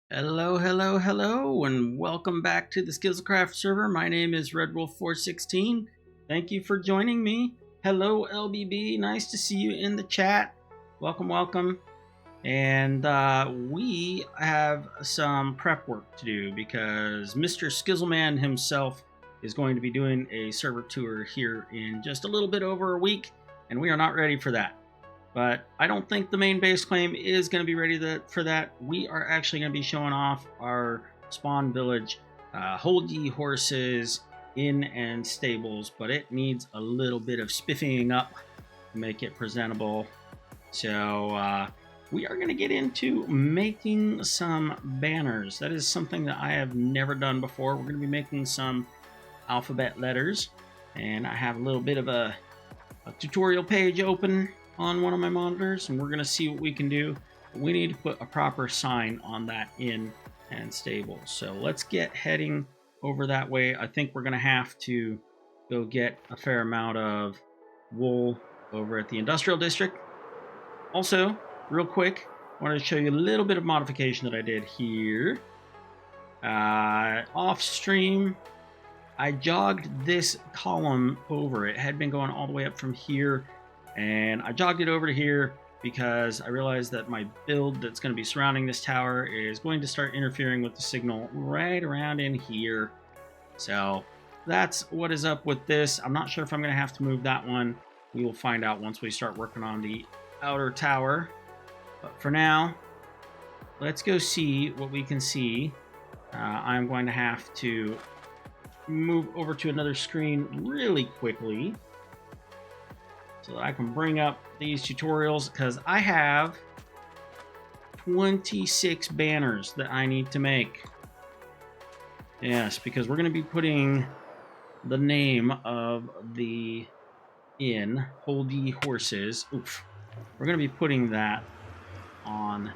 Hello, hello, hello, and welcome back to the Skizzlecraft server. My name is RedWolf416. Thank you for joining me. Hello, LBB. Nice to see you in the chat. Welcome, welcome. And we have some prep work to do because Mr. Skizzleman himself is going to be doing a server tour here in just a little bit over a week, and we are not ready for that. But I don't think the main base claim is going to be ready for that. We are actually going to be showing off our spawn village, hold ye horses, inn and stables, but it needs a little bit of spiffing up to make it presentable. So we are going to get into making some banners. That is something that I have never done before. We're going to be making some alphabet letters, and I have a little bit of a tutorial page open on one of my monitors, and we're going to see what we can do. We need to put a proper sign on that inn and stable. So let's get heading over that way. I think we're going to have to go get a fair amount of wool over at the industrial district. Also, real quick, I wanted to show you a little bit of modification that I did here. Off stream, I jogged this column over. It had been going all the way up from here, and I jogged it over to here because I realized that my build that's going to be surrounding this tower is going to start interfering with the signal right around in here. So that's what is up with this. I'm not sure if I'm going to have to move that one. We will find out once we start working on the outer tower. But for now, let's go see what we can see. I'm going to have to move over to another screen really quickly so that I can bring up these tutorials, because I have 26 banners that I need to make. Yes, because we're going to be putting the name of the inn, Hold Ye Horses. Oof. We're going to be putting that on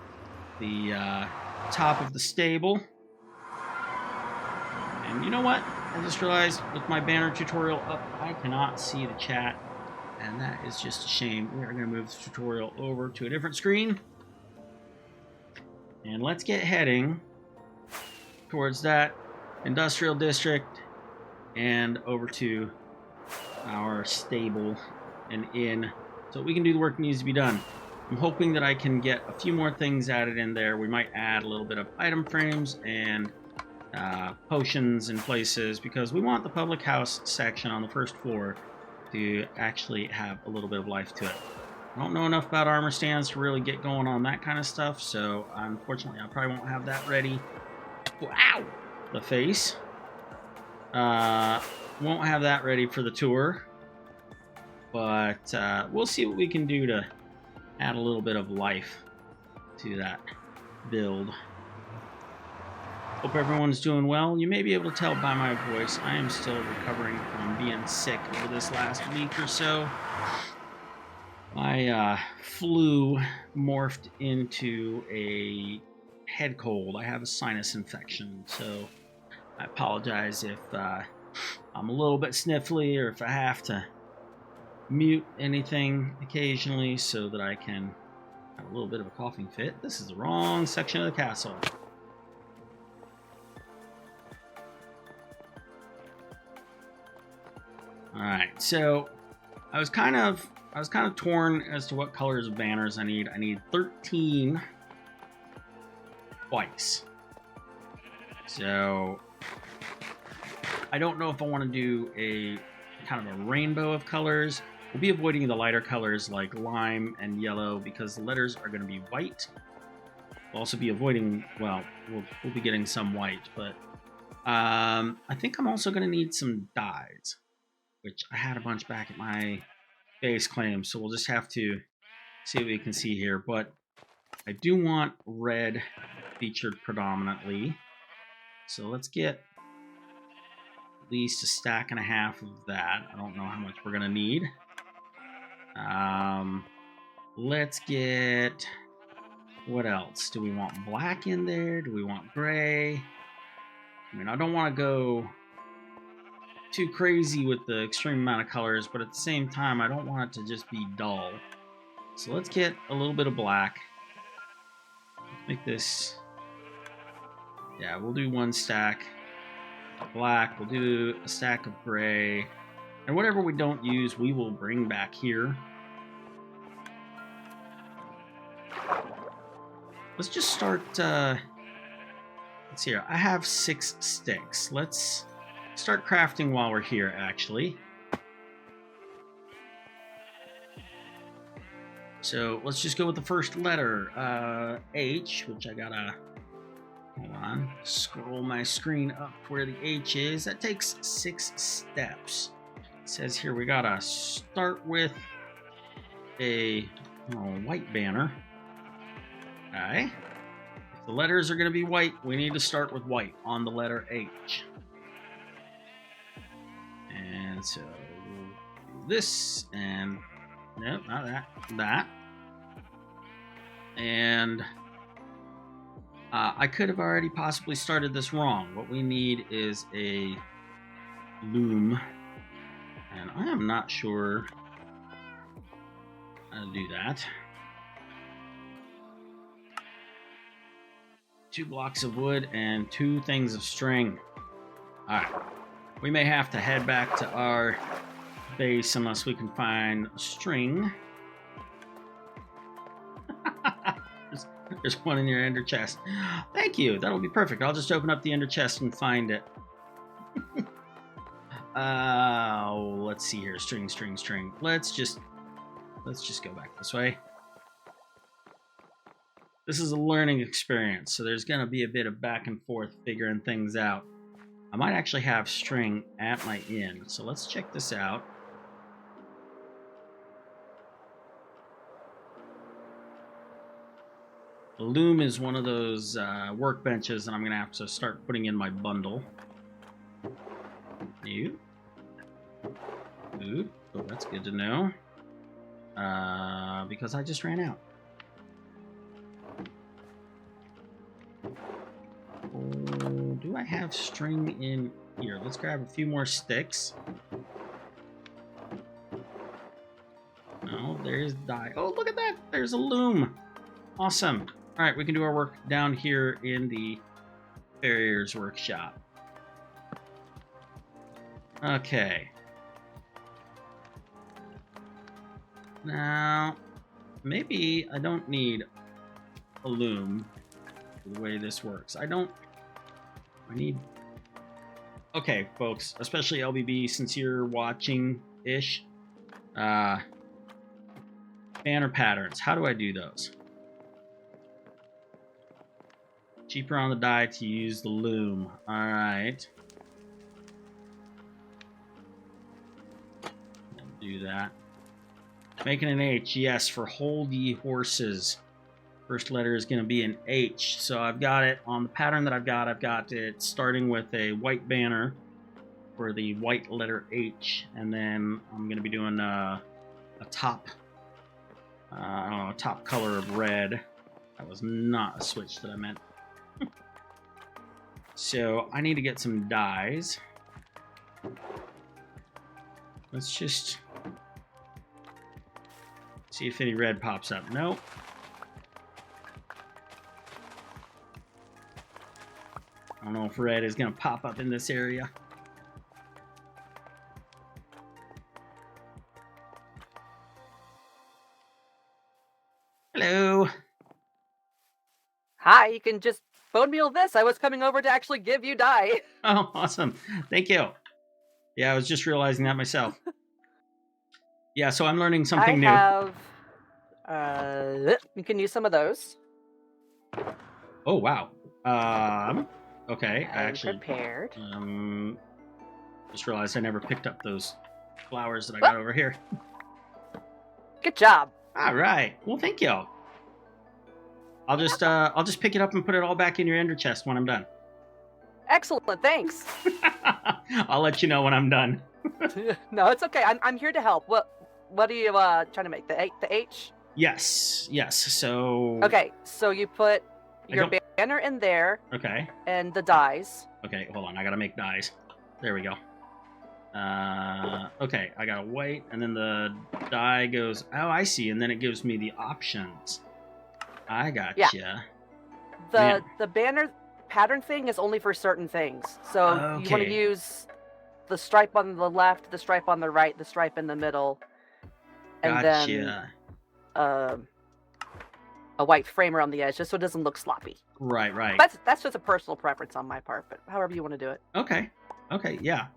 the top of the stable. And you know what? I just realized with my banner tutorial up, I cannot see the chat. And that is just a shame. We are going to move the tutorial over to a different screen. And let's get heading towards that industrial district and over to our stable and inn so we can do the work that needs to be done. I'm hoping that I can get a few more things added in there. We might add a little bit of item frames and potions in places, because we want the public house section on the first floor to actually have a little bit of life to it. I don't know enough about armor stands to really get going on that kind of stuff, so unfortunately I probably won't have that ready. Wow! The face. Won't have that ready for the tour, but we'll see what we can do to add a little bit of life to that build. Hope everyone's doing well. You may be able to tell by my voice, I am still recovering from being sick over this last week or so. My flu morphed into a head cold. I have a sinus infection, so I apologize if I'm a little bit sniffly or if I have to mute anything occasionally so that I can have a little bit of a coughing fit. This is the wrong section of the castle. All right, so I was kind of torn as to what colors of banners I need. I need 13 twice. So I don't know if I want to do a kind of a rainbow of colors. We'll be avoiding the lighter colors like lime and yellow because the letters are going to be white. We'll also be avoiding, well, we'll be getting some white, but I think I'm also going to need some dyes, which I had a bunch back at my base claim, so we'll just have to see what we can see here. But I do want red featured predominantly, so let's get at least a stack and a half of that. I don't know how much we're gonna need. Let's get, what else? Do we want black in there? Do we want gray? I mean, I don't want to go too crazy with the extreme amount of colors, but at the same time, I don't want it to just be dull. So let's get a little bit of black. Let's make this Yeah, we'll do 1 stack of black. We'll do a stack of gray. And whatever we don't use, we will bring back here. Let's just start... let's see here. I have 6 sticks. Let's start crafting while we're here, actually. So let's just go with the first letter, H, which I gotta, hold on, scroll my screen up where the H is. That takes 6 steps. It says here we gotta start with a white banner. Okay. If the letters are gonna be white, we need to start with white on the letter H. And so we'll do this and nope, not that. That. And I could have already possibly started this wrong. What we need is a loom. And I am not sure how to do that. 2 blocks of wood and 2 things of string. Alright. We may have to head back to our base unless we can find a string. There's one in your ender chest. Thank you. That'll be perfect. I'll just open up the ender chest and find it. Let's see here. String. Let's just go back this way. This is a learning experience, so there's gonna be a bit of back and forth figuring things out. I might actually have string at my inn, so let's check this out. The loom is one of those workbenches that I'm going to have to start putting in my bundle. You. Ooh, oh, that's good to know. Because I just ran out. Oh, do I have string in here? Let's grab a few more sticks. No, there's dye. Oh, look at that! There's a loom! Awesome. Alright, we can do our work down here in the farrier's workshop. Okay. Now, maybe I don't need a loom for the way this works. I need... Okay, folks, especially LBB, since you're watching-ish. Banner patterns. How do I do those? Cheaper on the die to use the loom. Alright. Do that. Making an H, yes, for hold ye horses. First letter is going to be an H. So I've got it on the pattern that I've got it starting with a white banner for the white letter H. And then I'm going to be doing a top, I don't know, a top color of red. That was not a switch that I meant. So I need to get some dyes. Let's just see if any red pops up. Nope. I don't know if red is going to pop up in this area. Hello. Hi, you can just bone meal this. I was coming over to actually give you dye. Oh, awesome. Thank you. Yeah, I was just realizing that myself. Yeah, so I'm learning something new. I have... you can use some of those. Oh, wow. Okay, I actually... prepared. Just realized I never picked up those flowers that I got over here. Good job. All right. Well, thank you. I'll just pick it up and put it all back in your ender chest when I'm done. Excellent, thanks. I'll let you know when I'm done. No, it's okay. I'm here to help. What are you trying to make? The H? Yes. So. Okay, so you put your banner in there. Okay. And the dyes. Okay, hold on. I gotta make dyes. There we go. Okay, I got a white, and then the dye goes. Oh, I see. And then it gives me the options. I gotcha. Yeah. The banner pattern thing is only for certain things. So you want to Okay. use the stripe on the left, the stripe on the right, the stripe in the middle, and then Gotcha. a white framer on the edge, just so it doesn't look sloppy. Right, right. That's just a personal preference on my part, but however you want to do it. Okay. Okay, yeah.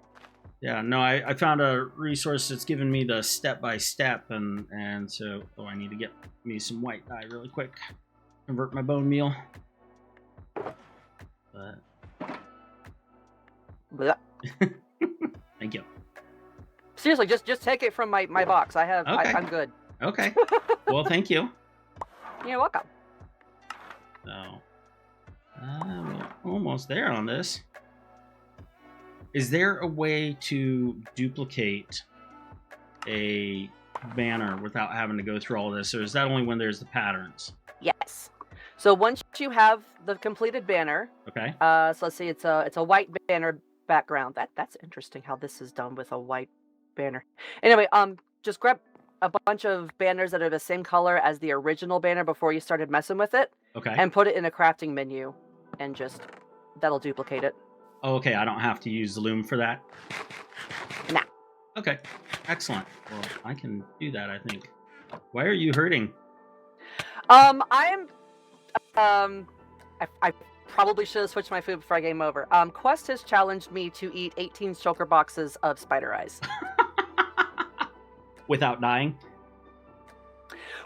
Yeah, no, I found a resource that's given me the step-by-step, and so I need to get me some white dye really quick. Convert my bone meal. But... Thank you. Seriously, just take it from my box. I have. Okay. I'm good. Okay. Well, thank you. You're welcome. So, we're almost there on this. Is there a way to duplicate a banner without having to go through all this, or is that only when there's the patterns? Yes. So once you have the completed banner, Okay. so let's see, it's a white banner background. That's interesting how this is done with a white banner. Anyway, just grab a bunch of banners that are the same color as the original banner before you started messing with it. Okay. And put it in a crafting menu, and just that'll duplicate it. Oh, okay, I don't have to use the loom for that? Nah. Okay, excellent. Well, I can do that, I think. Why are you hurting? I probably should have switched my food before I game over. Quest has challenged me to eat 18 shulker boxes of spider eyes. Without dying?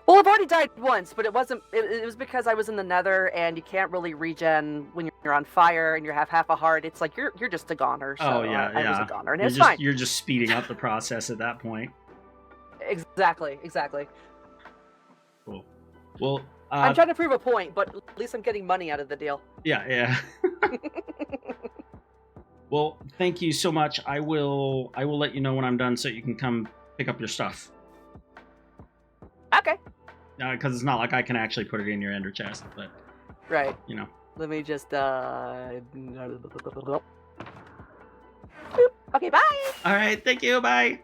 Well, I've already died once, but it wasn't. It was because I was in the Nether, and you can't really regen when you're on fire and you have half a heart. It's like you're just a goner. So Oh yeah, I was a goner, and it's just, fine. You're just speeding up the process at that point. Exactly. Cool. Well, I'm trying to prove a point, but at least I'm getting money out of the deal. Yeah. Well, thank you so much. I will let you know when I'm done, so you can come pick up your stuff. Okay. Because it's not like I can actually put it in your ender chest, but right. You know. Let me just Boop. Okay, bye. All right, thank you. Bye.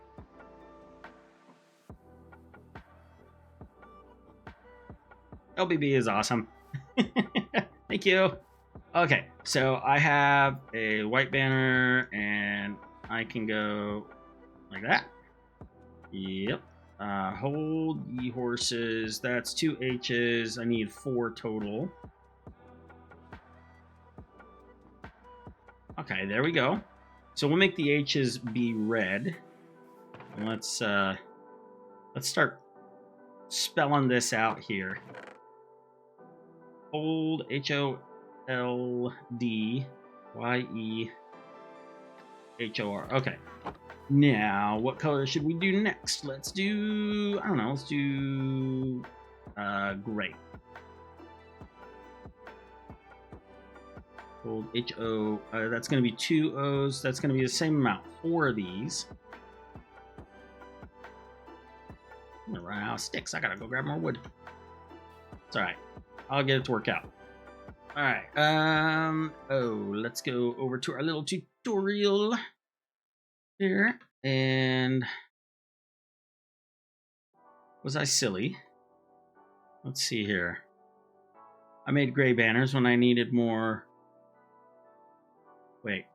LBB is awesome. Thank you. Okay, so I have a white banner, and I can go like that. Yep. Hold ye horses. That's 2 H's. I need 4 total. Okay, there we go. So we'll make the H's be red. And let's start spelling this out here. Hold, HOLDYEHOR. Okay. Now, what color should we do next? Let's do, I don't know, let's do gray. Hold HO, that's going to be 2 O's. That's going to be the same amount. 4 of these. I'm going to run out of sticks. I got to go grab more wood. It's all right. I'll get it to work out. All right. Let's go over to our little tutorial here. And was I silly? Let's see here. I made gray banners when I needed more. Wait.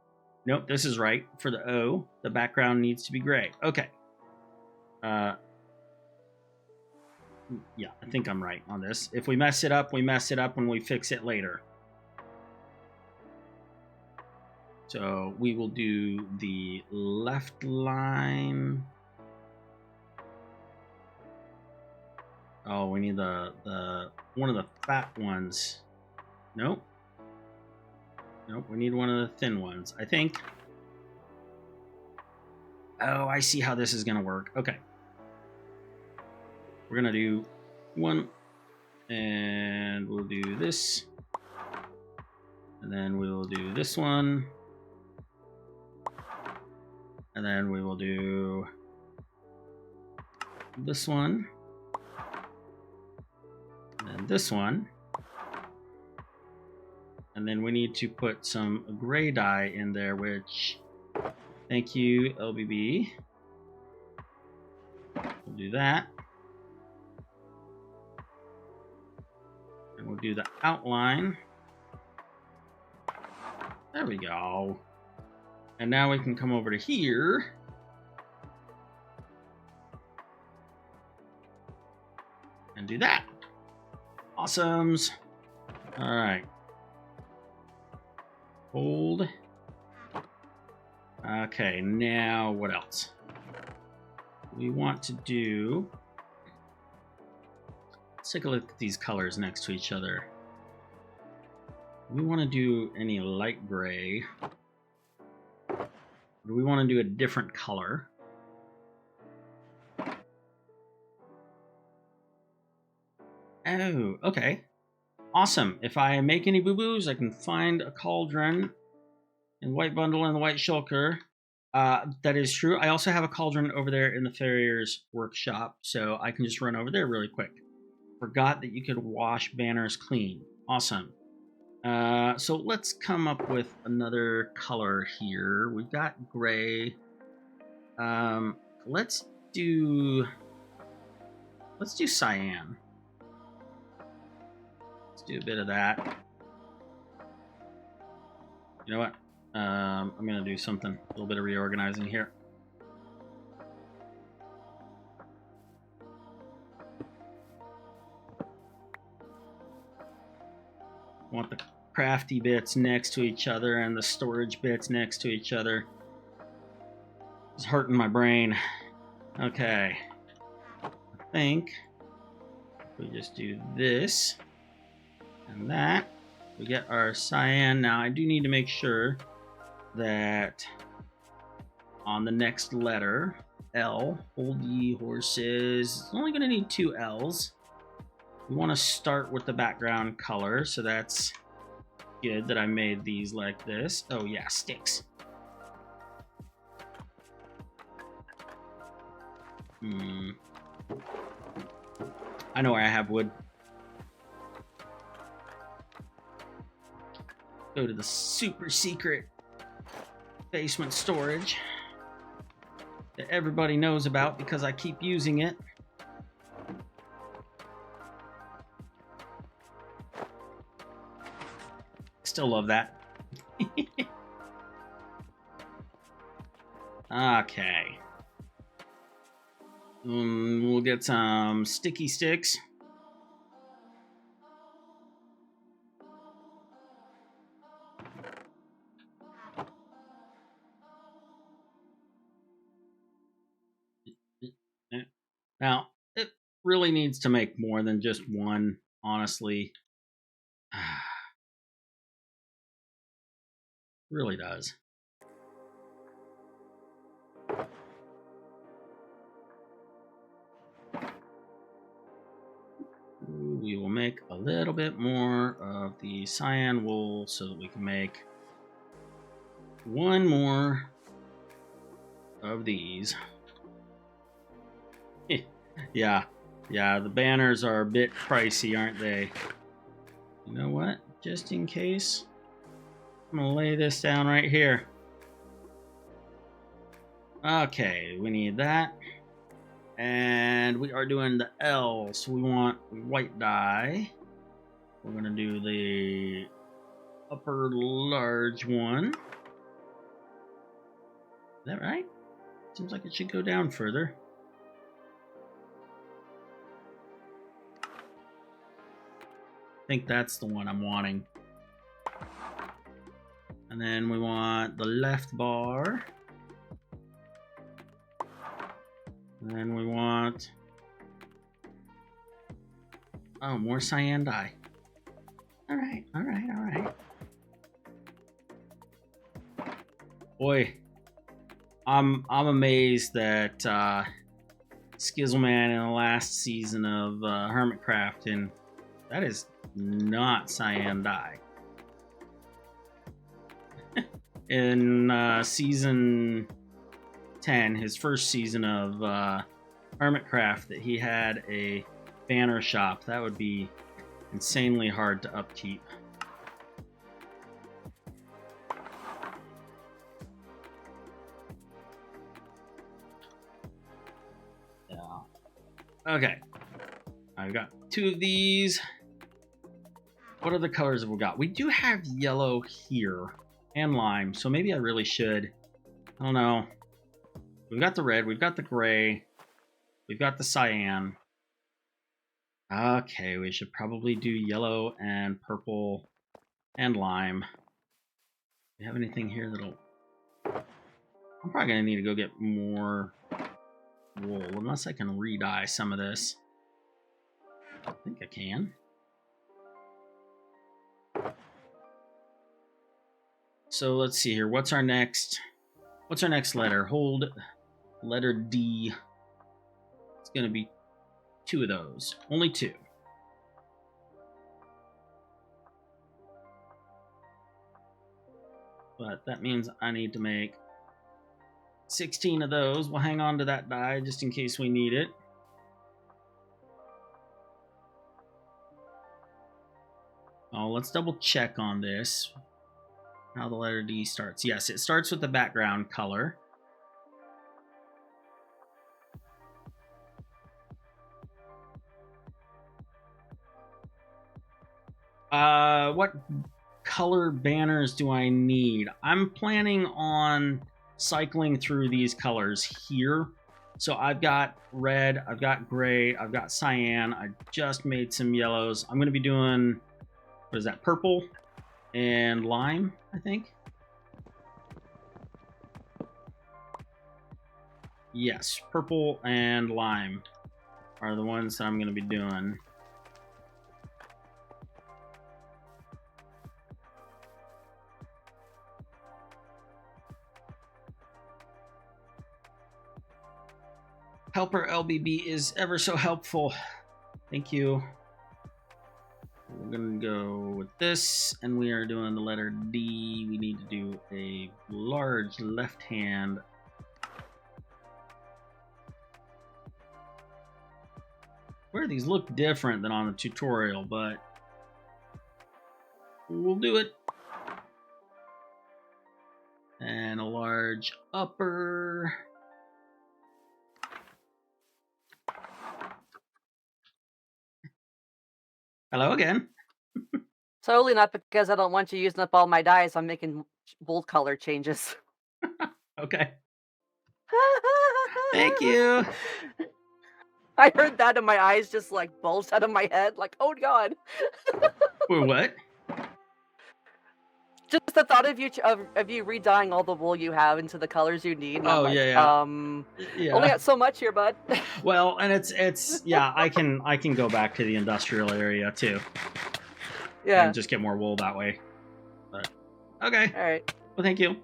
Nope, this is right. For the O, the background needs to be gray. Okay. Yeah, I think I'm right on this. If we mess it up, we mess it up when we fix it later. So we will do the left line. Oh, we need the one of the fat ones. Nope. Nope, we need one of the thin ones, I think. Oh, I see how this is going to work. Okay. We're going to do one, and we'll do this. And then we will do this one. And then we will do this one. And then this one. And then we need to put some gray dye in there, which, thank you, LBB. We'll do that. And we'll do the outline. There we go. And now we can come over to here. And do that. Awesomes. All right. Hold. Okay, now what else? We want to do... Let's take a look at these colors next to each other. We want to do any light gray. Do we want to do a different color? Oh, okay. Awesome. If I make any boo-boos, I can find a cauldron and white bundle and the white shulker. That is true. I also have a cauldron over there in the farrier's workshop, so I can just run over there really quick. Forgot that you could wash banners clean. Awesome. So let's come up with another color here. We've got gray. Let's do cyan. Let's do a bit of that. You know what? I'm gonna do something, a little bit of reorganizing here. Want the crafty bits next to each other and the storage bits next to each other. It's hurting my brain. Okay. I think we just do this and that. We get our cyan. Now I do need to make sure that on the next letter, L, hold ye horses. It's only going to need 2 L's. We want to start with the background color, so that's good that I made these like this. Oh yeah, sticks. I know where I have wood. Go to the super secret basement storage that everybody knows about because I keep using it. Still love that. Okay. We'll get some sticky sticks. Now, it really needs to make more than just one, honestly. Really does. We will make a little bit more of the cyan wool so that we can make one more of these. Yeah, the banners are a bit pricey, aren't they? You know what? Just in case, I'm gonna lay this down right here. Okay, we need that. And we are doing the L, so we want white dye. We're gonna do the upper large one. Is that right? Seems like it should go down further. I think that's the one I'm wanting. And then we want the left bar. And then we want... Oh, more cyan dye. Alright. Boy, I'm amazed that Skizzleman in the last season of Hermitcraft, and that is not cyan dye. In season 10, his first season of Hermitcraft, that he had a banner shop. That would be insanely hard to upkeep. Yeah. Okay. I've got 2 of these. What other colors have we got? We do have yellow here. and lime. So maybe I really should. I don't know. We've got the red, we've got the gray, we've got the cyan. Okay, we should probably do yellow and purple and lime. Do you have anything here that'll... I'm probably going to need to go get more wool, unless I can re-dye some of this. I think I can. So let's see here. What's our next letter? Hold letter D. It's going to be 2 of those. Only 2. But that means I need to make 16 of those. We'll hang on to that die just in case we need it. Oh, let's double check on this. How the letter D starts. Yes, it starts with the background color. What color banners do I need? I'm planning on cycling through these colors here. So I've got red, I've got gray, I've got cyan. I just made some yellows. I'm going to be doing, what is that, purple and lime, I think. Yes, purple and lime are the ones that I'm going to be doing. Helper LBB is ever so helpful. Thank you. We're going to go with this, and we are doing the letter D. We need to do a large left hand. Where these look different than on the tutorial, but we'll do it. And a large upper. Hello again. Totally not because I don't want you using up all my dyes. I'm making bold color changes. Okay. Thank you. I heard that and my eyes just like bulged out of my head. Like, oh god. Wait, what? Just the thought of you re-dyeing all the wool you have into the colors you need. And Oh, I'm like, yeah. only got so much here, bud. Well, and it's yeah, I can go back to the industrial area too. Yeah. And just get more wool that way. But okay. All right. Well, thank you.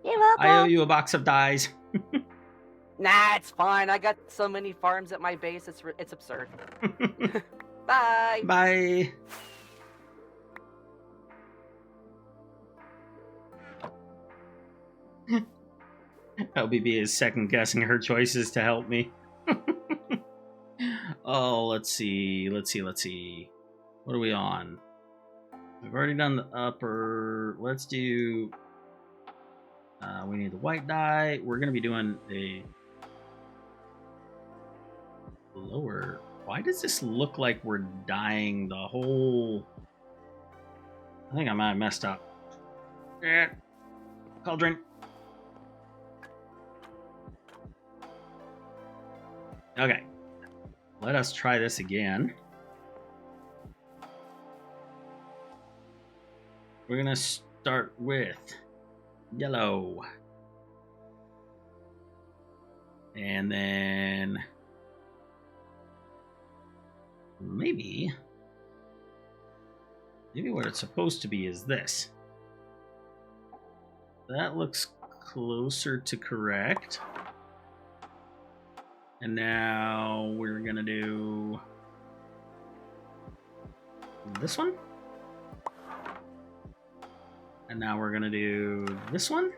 You're welcome. I owe you a box of dyes. Nah, it's fine. I got so many farms at my base. It's absurd. Bye. Bye. LBB is second guessing her choices to help me. Oh, let's see. What are we on? We've already done the upper. Let's do... we need the white dye. We're going to be doing a lower... Why does this look like we're dyeing the whole... I think I might have messed up. Cauldron. Okay. Let us try this again. We're going to start with yellow. And then maybe what it's supposed to be is this. That looks closer to correct. And now we're going to do this one. And now we're going to do this one.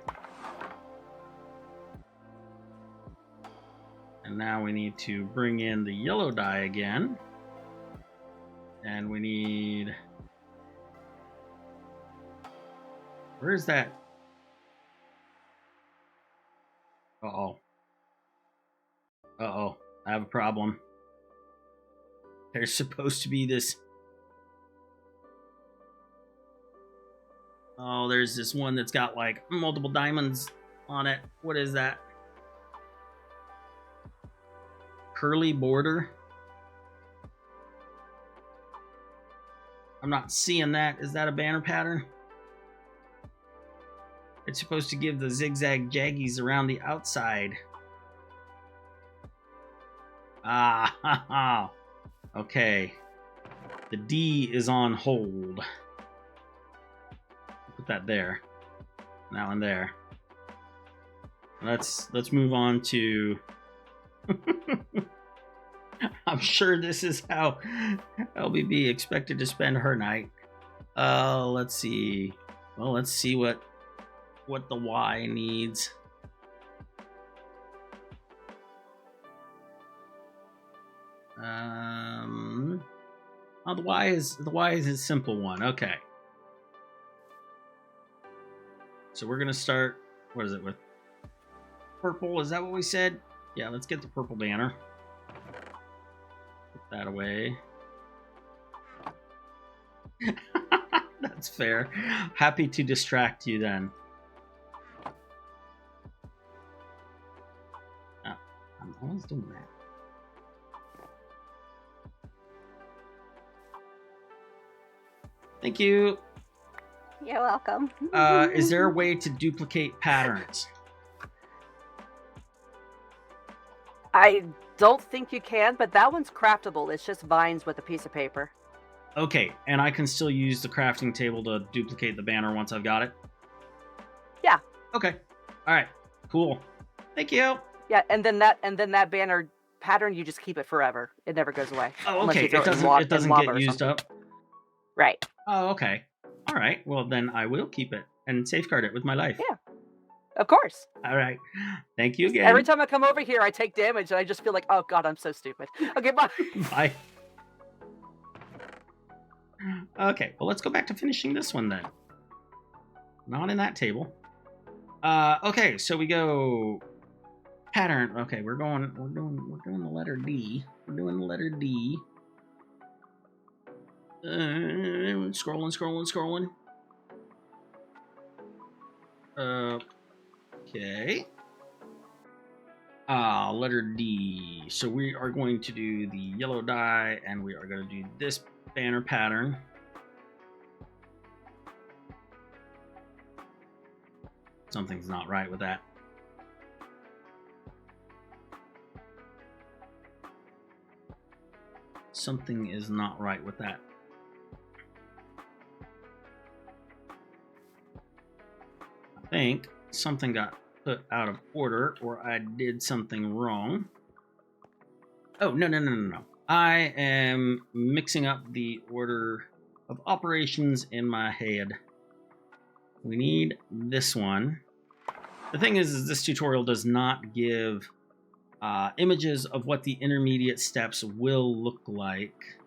And now we need to bring in the yellow dye again. And we need... Where's that? Uh-oh. Uh-oh. I have a problem. There's supposed to be this... Oh, there's this one that's got like multiple diamonds on it. What is that? Curly border. I'm not seeing that. Is that a banner pattern? It's supposed to give the zigzag jaggies around the outside. Ah, okay. The D is on hold. Put that there. That one there. Let's move on to. I'm sure this is how LBB expected to spend her night. Let's see. Well, let's see what the Y needs. Oh, the Y is a simple one. Okay. So we're gonna start. What is it with? Purple. Is that what we said? Yeah. Let's get the purple banner. Put that away. That's fair. Happy to distract you then. Oh, I'm always doing that. Thank you. You're welcome. Is there a way to duplicate patterns? I don't think you can, but that one's craftable. It's just vines with a piece of paper. Okay, and I can still use the crafting table to duplicate the banner once I've got it? Yeah. Okay. All right. Cool. Thank you. Yeah, and then that banner pattern, you just keep it forever. It never goes away. Oh, okay. It doesn't get used up. Right. Oh, okay. All right. Well, then I will keep it and safeguard it with my life. Yeah. Of course. All right. Thank you again. Every time I come over here, I take damage, and I just feel like, oh god, I'm so stupid. Okay, bye. Bye. Okay. Well, let's go back to finishing this one then. Not in that table. Okay. So we go pattern. Okay, we're doing the letter D. We're doing the letter D. Scrolling. Okay. Letter D. So we are going to do the yellow dye, and we are going to do this banner pattern. Something's not right with that. Something is not right with that. I think something got put out of order, or I did something wrong. Oh, no. I am mixing up the order of operations in my head. We need this one. The thing is this tutorial does not give images of what the intermediate steps will look like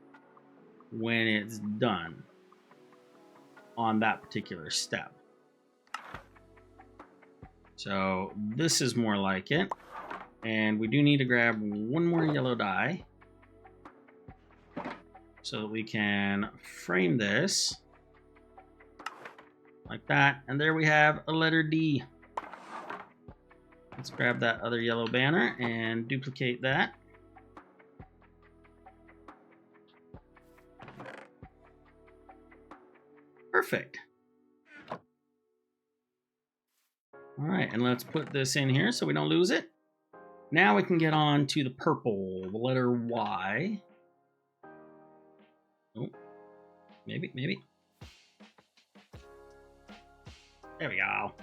when it's done on that particular step. So this is more like it. And we do need to grab one more yellow dye so that we can frame this like that. And there we have a letter D. Let's grab that other yellow banner and duplicate that. Perfect. All right, and let's put this in here so we don't lose it. Now we can get on to the purple, the letter Y. Oh, maybe. There we go.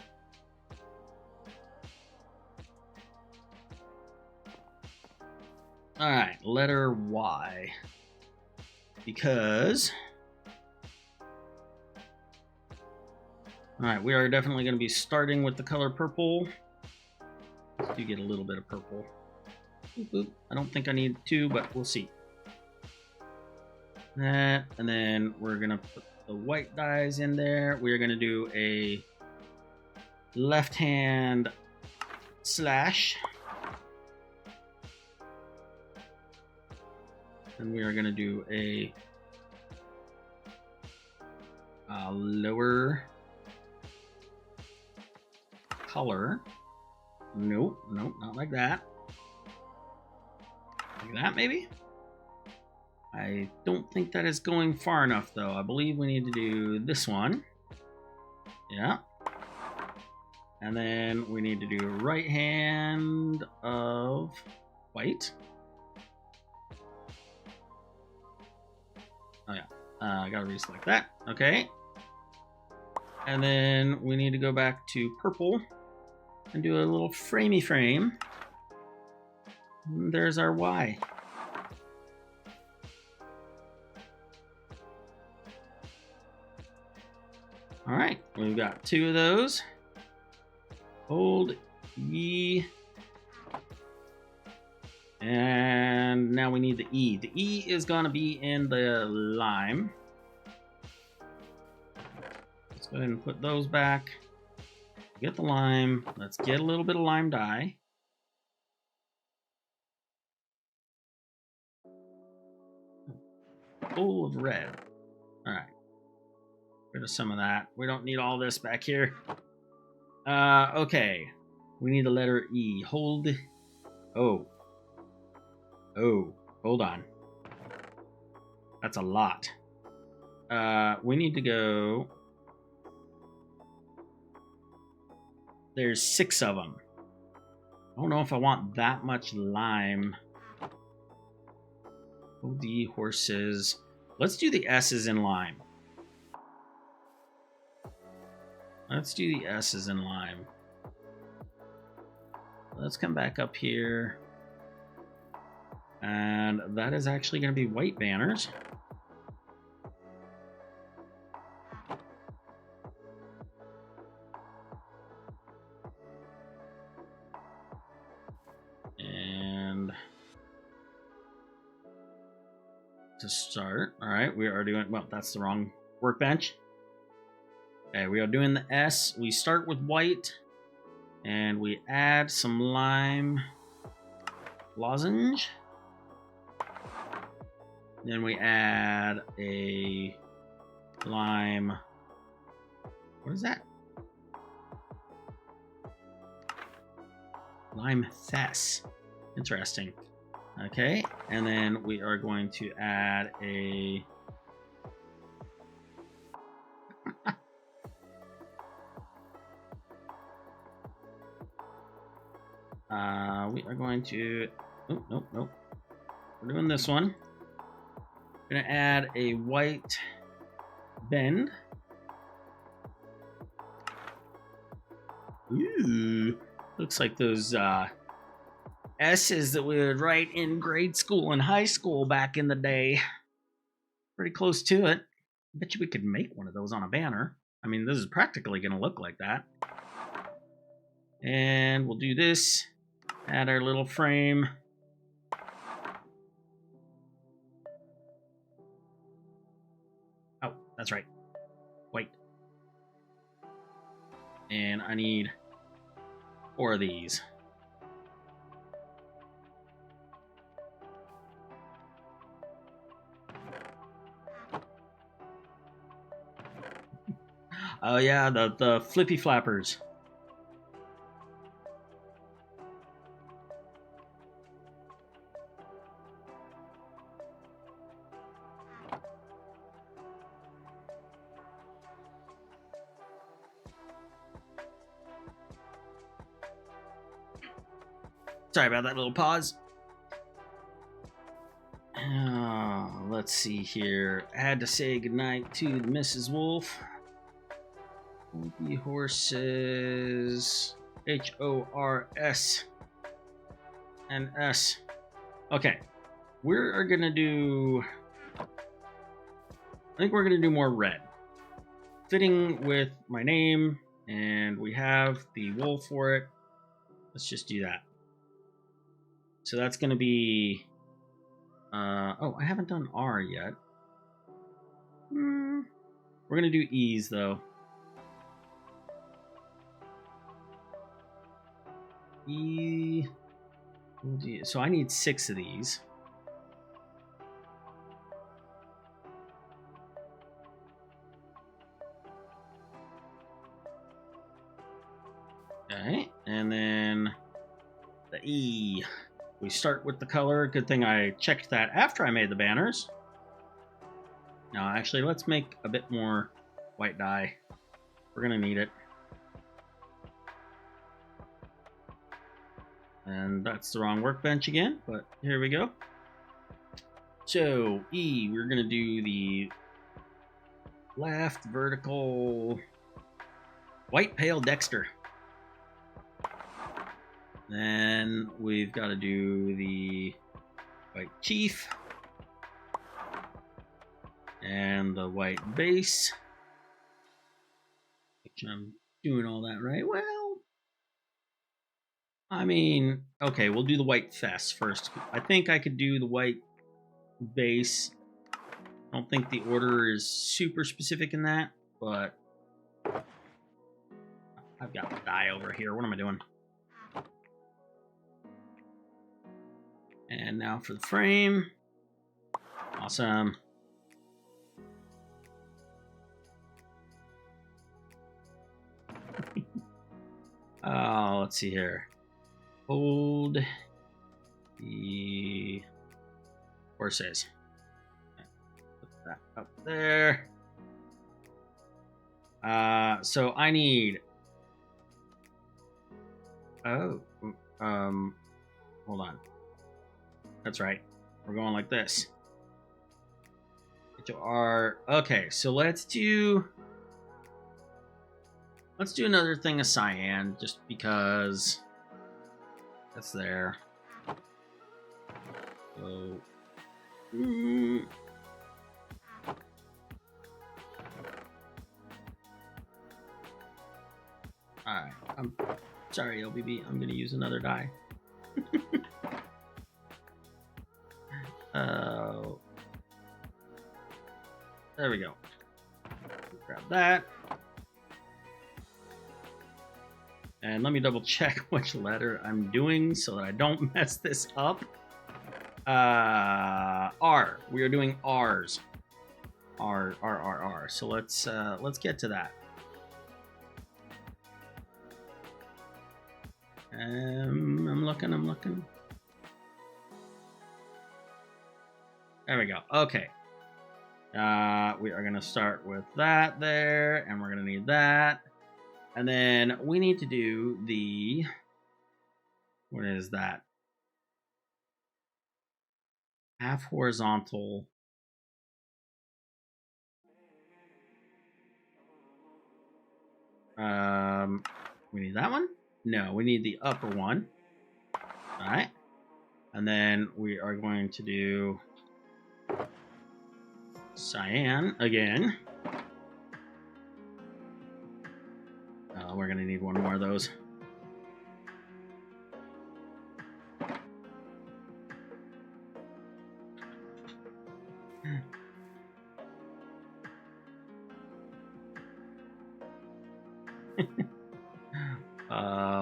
All right, letter Y. Because... All right, we are definitely going to be starting with the color purple. Let's do get a little bit of purple. Boop, boop. I don't think I need two, but we'll see. That, and then we're going to put the white dyes in there. We are going to do a left-hand slash. And we are going to do a lower color. Nope, nope, not like that. Like that, maybe? I don't think that is going far enough, though. I believe we need to do this one. Yeah. And then we need to do right hand of white. Oh, yeah. I gotta reselect that. Okay. And then we need to go back to purple and do a little framey frame. And there's our Y. All right, we've got 2 of those. Hold E. And now we need the E. The E is gonna be in the lime. Let's go ahead and put those back. Get the lime. Let's get a little bit of lime dye. Full of red. All right. Rid of some of that. We don't need all this back here. Okay. We need the letter E. Hold. Oh. Oh. Hold on. That's a lot. We need to go. There's 6 of them. I don't know if I want that much lime. OD horses. Let's do the S's in lime. Let's do the S's in lime. Let's come back up here. And that is actually going to be white banners. And to start, all right, we are doing, well, that's the wrong workbench. Okay, we are doing the S. We start with white, and we add some lime lozenge. Then we add a lime, what is that? Lime fess. Interesting. Okay, and then we are going to add a we are going to oh, nope. We're doing this one. We're gonna add a white bend. Ooh, looks like those S's that we would write in grade school and high school back in the day. Pretty close to it. I bet you we could make one of those on a banner. I mean, this is practically going to look like that. And we'll do this. Add our little frame. Oh, that's right. White. And I need 4 of these. Oh yeah, the flippy flappers. Sorry about that little pause. Let's see here. I had to say goodnight to Mrs. Wolf. The horses. HORS and S. Okay. We're gonna do. I think we're gonna do more red. Fitting with my name, and we have the wool for it. Let's just do that. So that's gonna be. Oh, I haven't done R yet. We're gonna do E's though. E. So I need 6 of these. Okay, and then the E. We start with the color. Good thing I checked that after I made the banners. Now, actually, let's make a bit more white dye. We're going to need it. And that's the wrong workbench again, but here we go. So, E, we're going to do the left vertical white pale Dexter. Then we've got to do the white chief and the white base. Make sure I'm doing all that right. Well, I mean, okay, we'll do the white fest first. I think I could do the white base. I don't think the order is super specific in that, but I've got the dye over here. What am I doing? And now for the frame. Awesome. Let's see here. Hold the horses. Put that up there. So I need. Oh, hold on. That's right. We're going like this. Okay, so let's do another thing of cyan, just because that's there. So, alright, I'm sorry, LBB, I'm gonna use another dye. There we go. Grab that. And let me double check which letter I'm doing so that I don't mess this up. R. We are doing R's. R. So let's get to that. I'm looking. There we go. Okay. We are going to start with that there, and we're going to need that. And then we need to do the, what is that? Half horizontal. We need that one? No, we need the upper one. All right. And then we are going to do cyan again. We're going to need one more of those.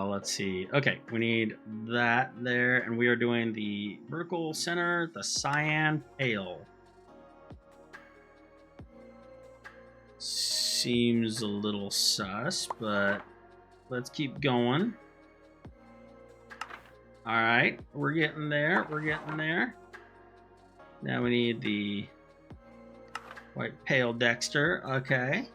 Let's see. Okay, we need that there, and we are doing the vertical center, the cyan pale. Seems a little sus, but let's keep going. All right, we're getting there. Now we need the white pale Dexter. Okay.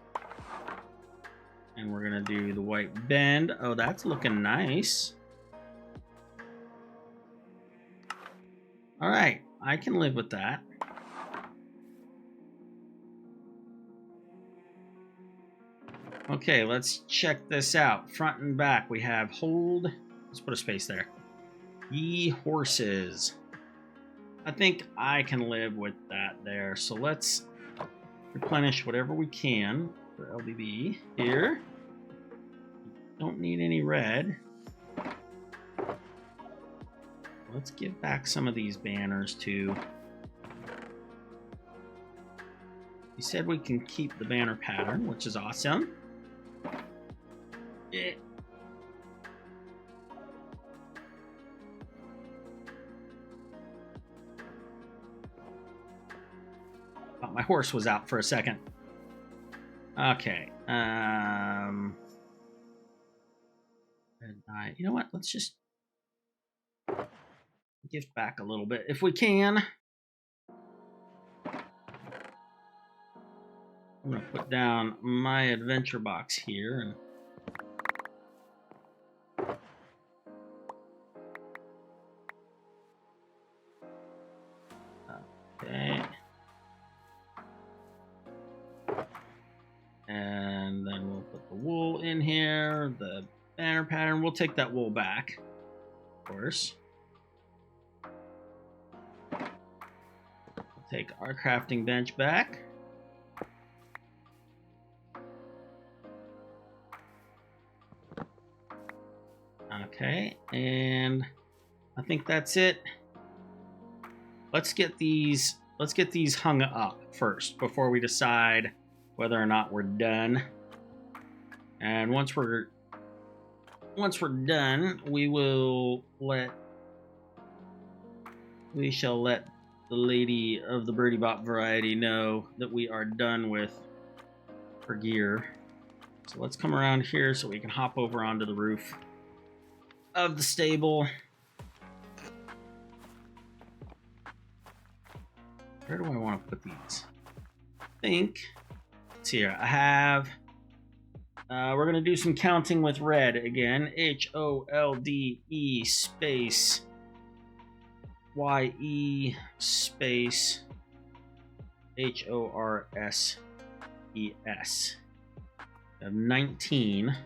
And we're gonna do the white bend. Oh, that's looking nice. All right, I can live with that. Okay, let's check this out. Front and back, we have hold. Let's put a space there. Ye horses. I think I can live with that there. So let's replenish whatever we can for LBB here. Don't need any red. Let's give back some of these banners too. You said we can keep the banner pattern, which is awesome. Yeah. Thought my horse was out for a second. Okay. Red die. You know what? Let's just gift back a little bit if we can. I'm going to put down my adventure box here. And okay. And then we'll put the wool in here, the banner pattern. We'll take that wool back, of course. We'll take our crafting bench back. Okay, and I think that's it. Let's get these hung up first before we decide whether or not we're done. And once we're done, we shall let the lady of the BirdieBop variety know that we are done with her gear. So let's come around here so we can hop over onto the roof of the stable. Where do I want to put these? I think it's here. I have. We're gonna do some counting with red again. HOLDE space YE space HORSES. I have 19.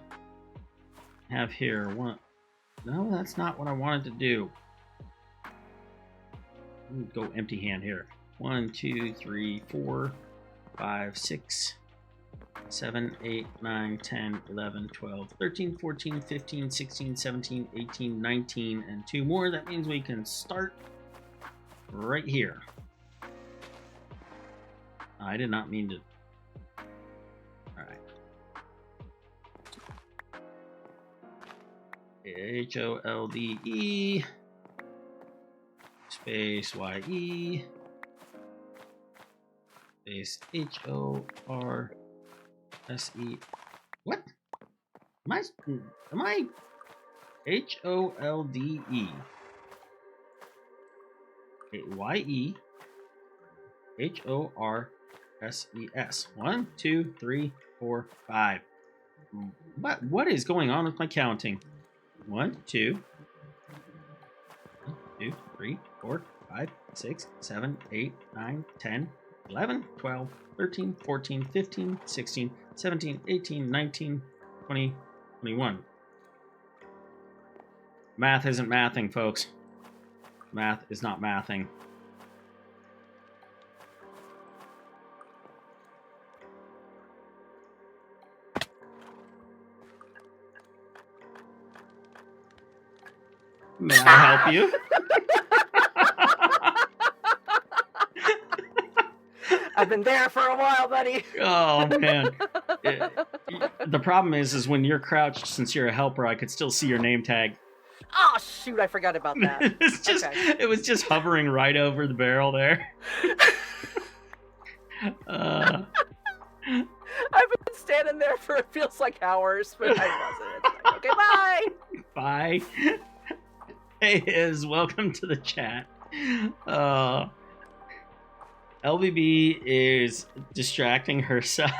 I have here one. No, that's not what I wanted to do. Let me go empty hand here. 1, 2, 3, 4, 5, 6, 7, 8, 9, 10, 11, 12, 13, 14, 15, 16, 17, 18, 19, and 2 more. That means we can start right here. I did not mean to. All right. HOLDE space YE space HORSE. What? Am I HOLDE YE HORSES. 1, 2, 3, 4, 5. What is going on with my counting? 1, 2, 3, 4, 5, 6, 7, 8, 9, 10, 11, 12, 13, 14, 15, 16, 17, 18, 19, 20, 21. Math isn't mathing, folks. Math is not mathing. May I help you? I've been there for a while, buddy. Oh, man. The problem is when you're crouched, since you're a helper, I could still see your name tag. Oh, shoot, I forgot about that. It was just hovering right over the barrel there. I've been standing there for it feels like hours, but I wasn't. It's like, okay, bye. Bye. Hey, Iz, welcome to the chat. LBB is distracting herself.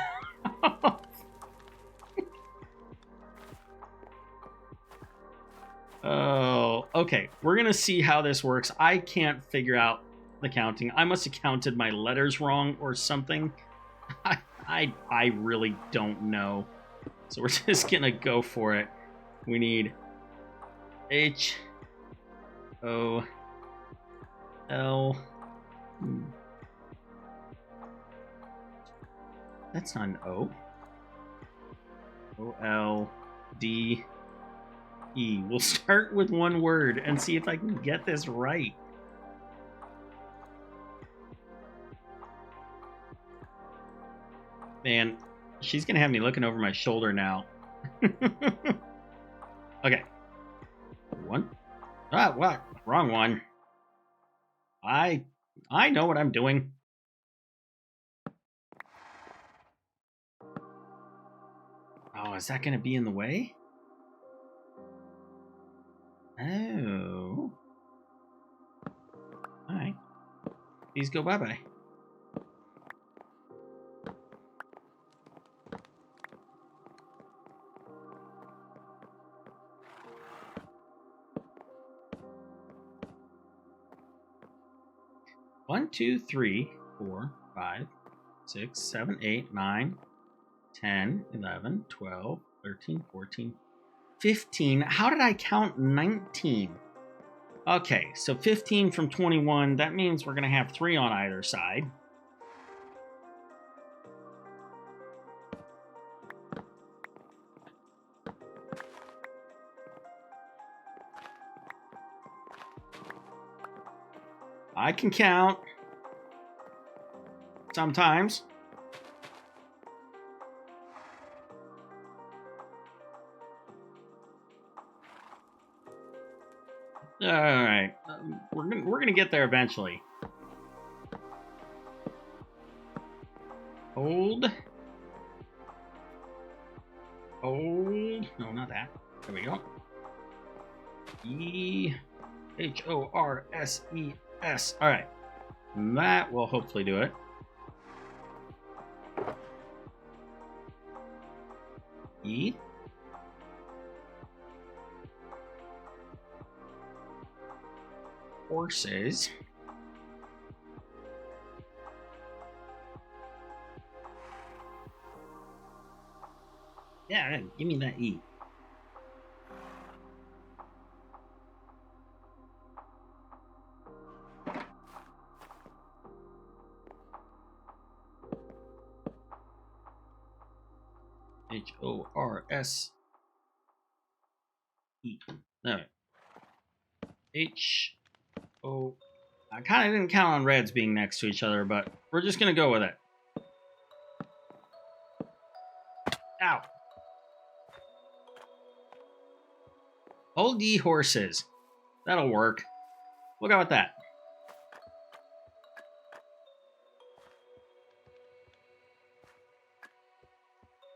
Oh, okay. We're gonna see how this works. I can't figure out the counting. I must have counted my letters wrong or something. I really don't know. So we're just gonna go for it. We need HOL. That's not an O. OLDE. We'll start with one word and see if I can get this right. Man, she's gonna have me looking over my shoulder now. Okay. One. Ah, what? Wrong one. I know what I'm doing. Oh, is that gonna be in the way? Oh. Alright. These go bye-bye. One, 2, 3, 4, 5, 6, 7, 8, 9, 10, 11, 12, 13, 14, 15. How did I count 19? Okay, so 15 from 21. That means we're going to have 3 on either side. I can count. Sometimes. All right, we're gonna get there eventually. Hold. No, not that. There we go. EHORSES. All right, that will hopefully do it. E. Horses. Yeah, give me that E. HORSE. All right. HO. I kind of didn't count on reds being next to each other, but we're just gonna go with it. Ow. Hold ye horses. That'll work. We'll go with that.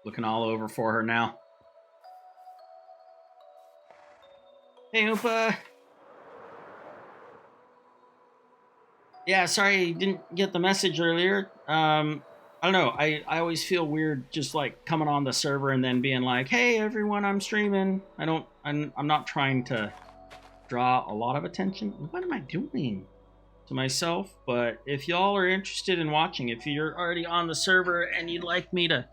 Looking all over for her now. Hey, Oompa. Yeah, sorry I didn't get the message earlier. I don't know. I always feel weird just like coming on the server and then being like, "Hey, everyone, I'm streaming." I'm not trying to draw a lot of attention. What am I doing to myself? But if y'all are interested in watching, if you're already on the server and you'd like me to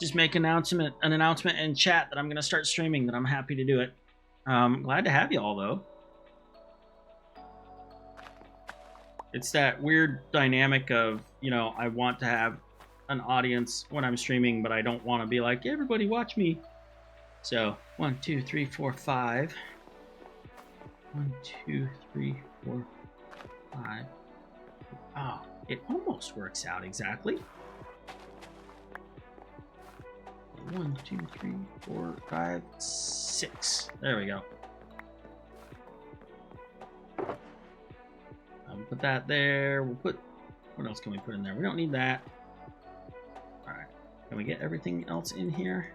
just make an announcement in chat that I'm going to start streaming, then I'm happy to do it. Glad to have y'all though. It's that weird dynamic of, you know, I want to have an audience when I'm streaming, but I don't want to be like, everybody watch me. So 1, 2, 3, 4, 5. 1, 2, 3, 4, 5. Oh, it almost works out exactly. 1, 2, 3, 4, 5, 6. There we go. Put that there. We'll put, what else can we put in there? We don't need that. All right. Can we get everything else in here?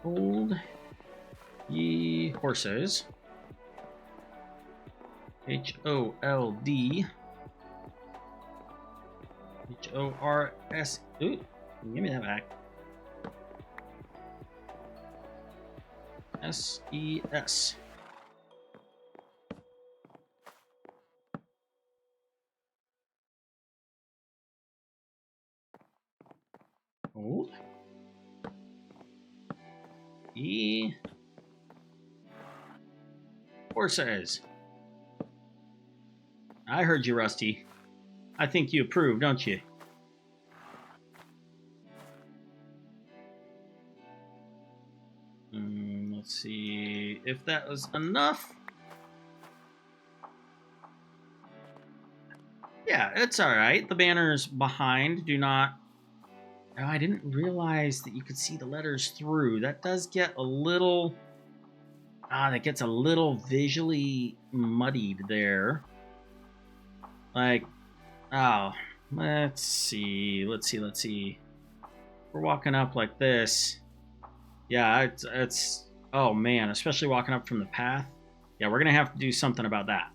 Hold ye horses. HOLD. HORS. Ooh, give me that back. SES. Hold. E. Horses. I heard you, Rusty. I think you approve, don't you? Let's see if that was enough. Yeah, it's all right. The banners behind do not... Oh, I didn't realize that you could see the letters through. That does get a little... that gets a little visually muddied there. Like, oh, let's see. we're walking up like this. Yeah, it's oh man, especially walking up from the path. Yeah, we're gonna have to do something about that.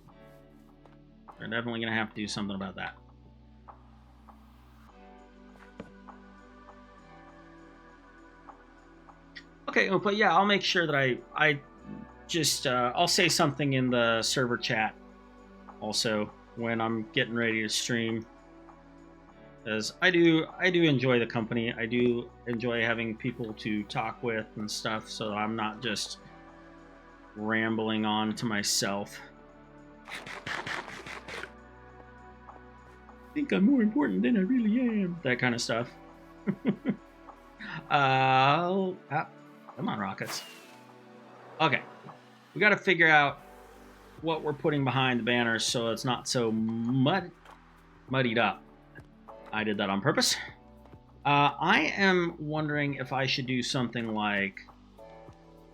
We're definitely gonna have to do something about that. Okay, but yeah, I'll make sure that I just I'll say something in the server chat also when I'm getting ready to stream, because I do enjoy the company. I do enjoy having people to talk with and stuff, so I'm not just rambling on to myself. I think I'm more important than I really am. That kind of stuff. Come on, rockets. Okay, we got to figure out what we're putting behind the banners so it's not so muddied up. I did that on purpose. I am wondering if I should do something like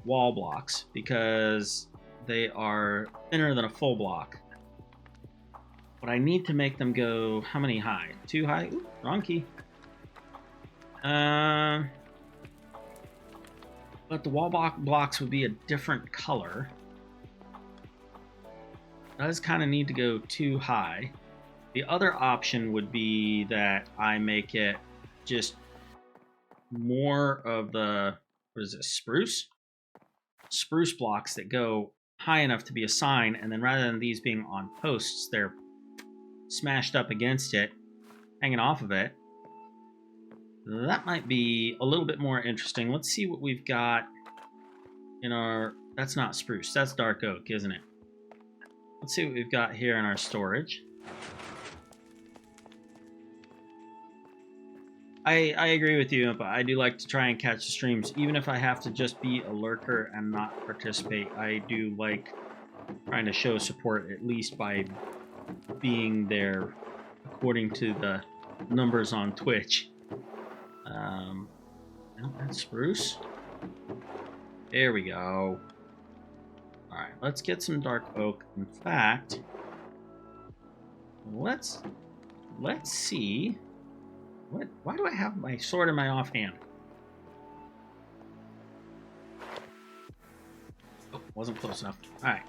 wall blocks, because they are thinner than a full block. But I need to make them go, how many high? 2 high? Ooh, wrong key. But the wall blocks would be a different color. Does kind of need to go 2 high. The other option would be that I make it just more of the, what is this, spruce? Spruce blocks that go high enough to be a sign, and then rather than these being on posts, they're smashed up against it, hanging off of it. That might be a little bit more interesting. Let's see what we've got in our... That's not spruce, that's dark oak, isn't it? Let's see what we've got here in our storage. I agree with you, but I do like to try and catch the streams, even if I have to just be a lurker and not participate. I do like trying to show support, at least by being there according to the numbers on Twitch. No, that's spruce. There we go. Alright, let's get some dark oak. In fact, let's see. Why do I have my sword in my offhand? Oh, wasn't close enough. Alright.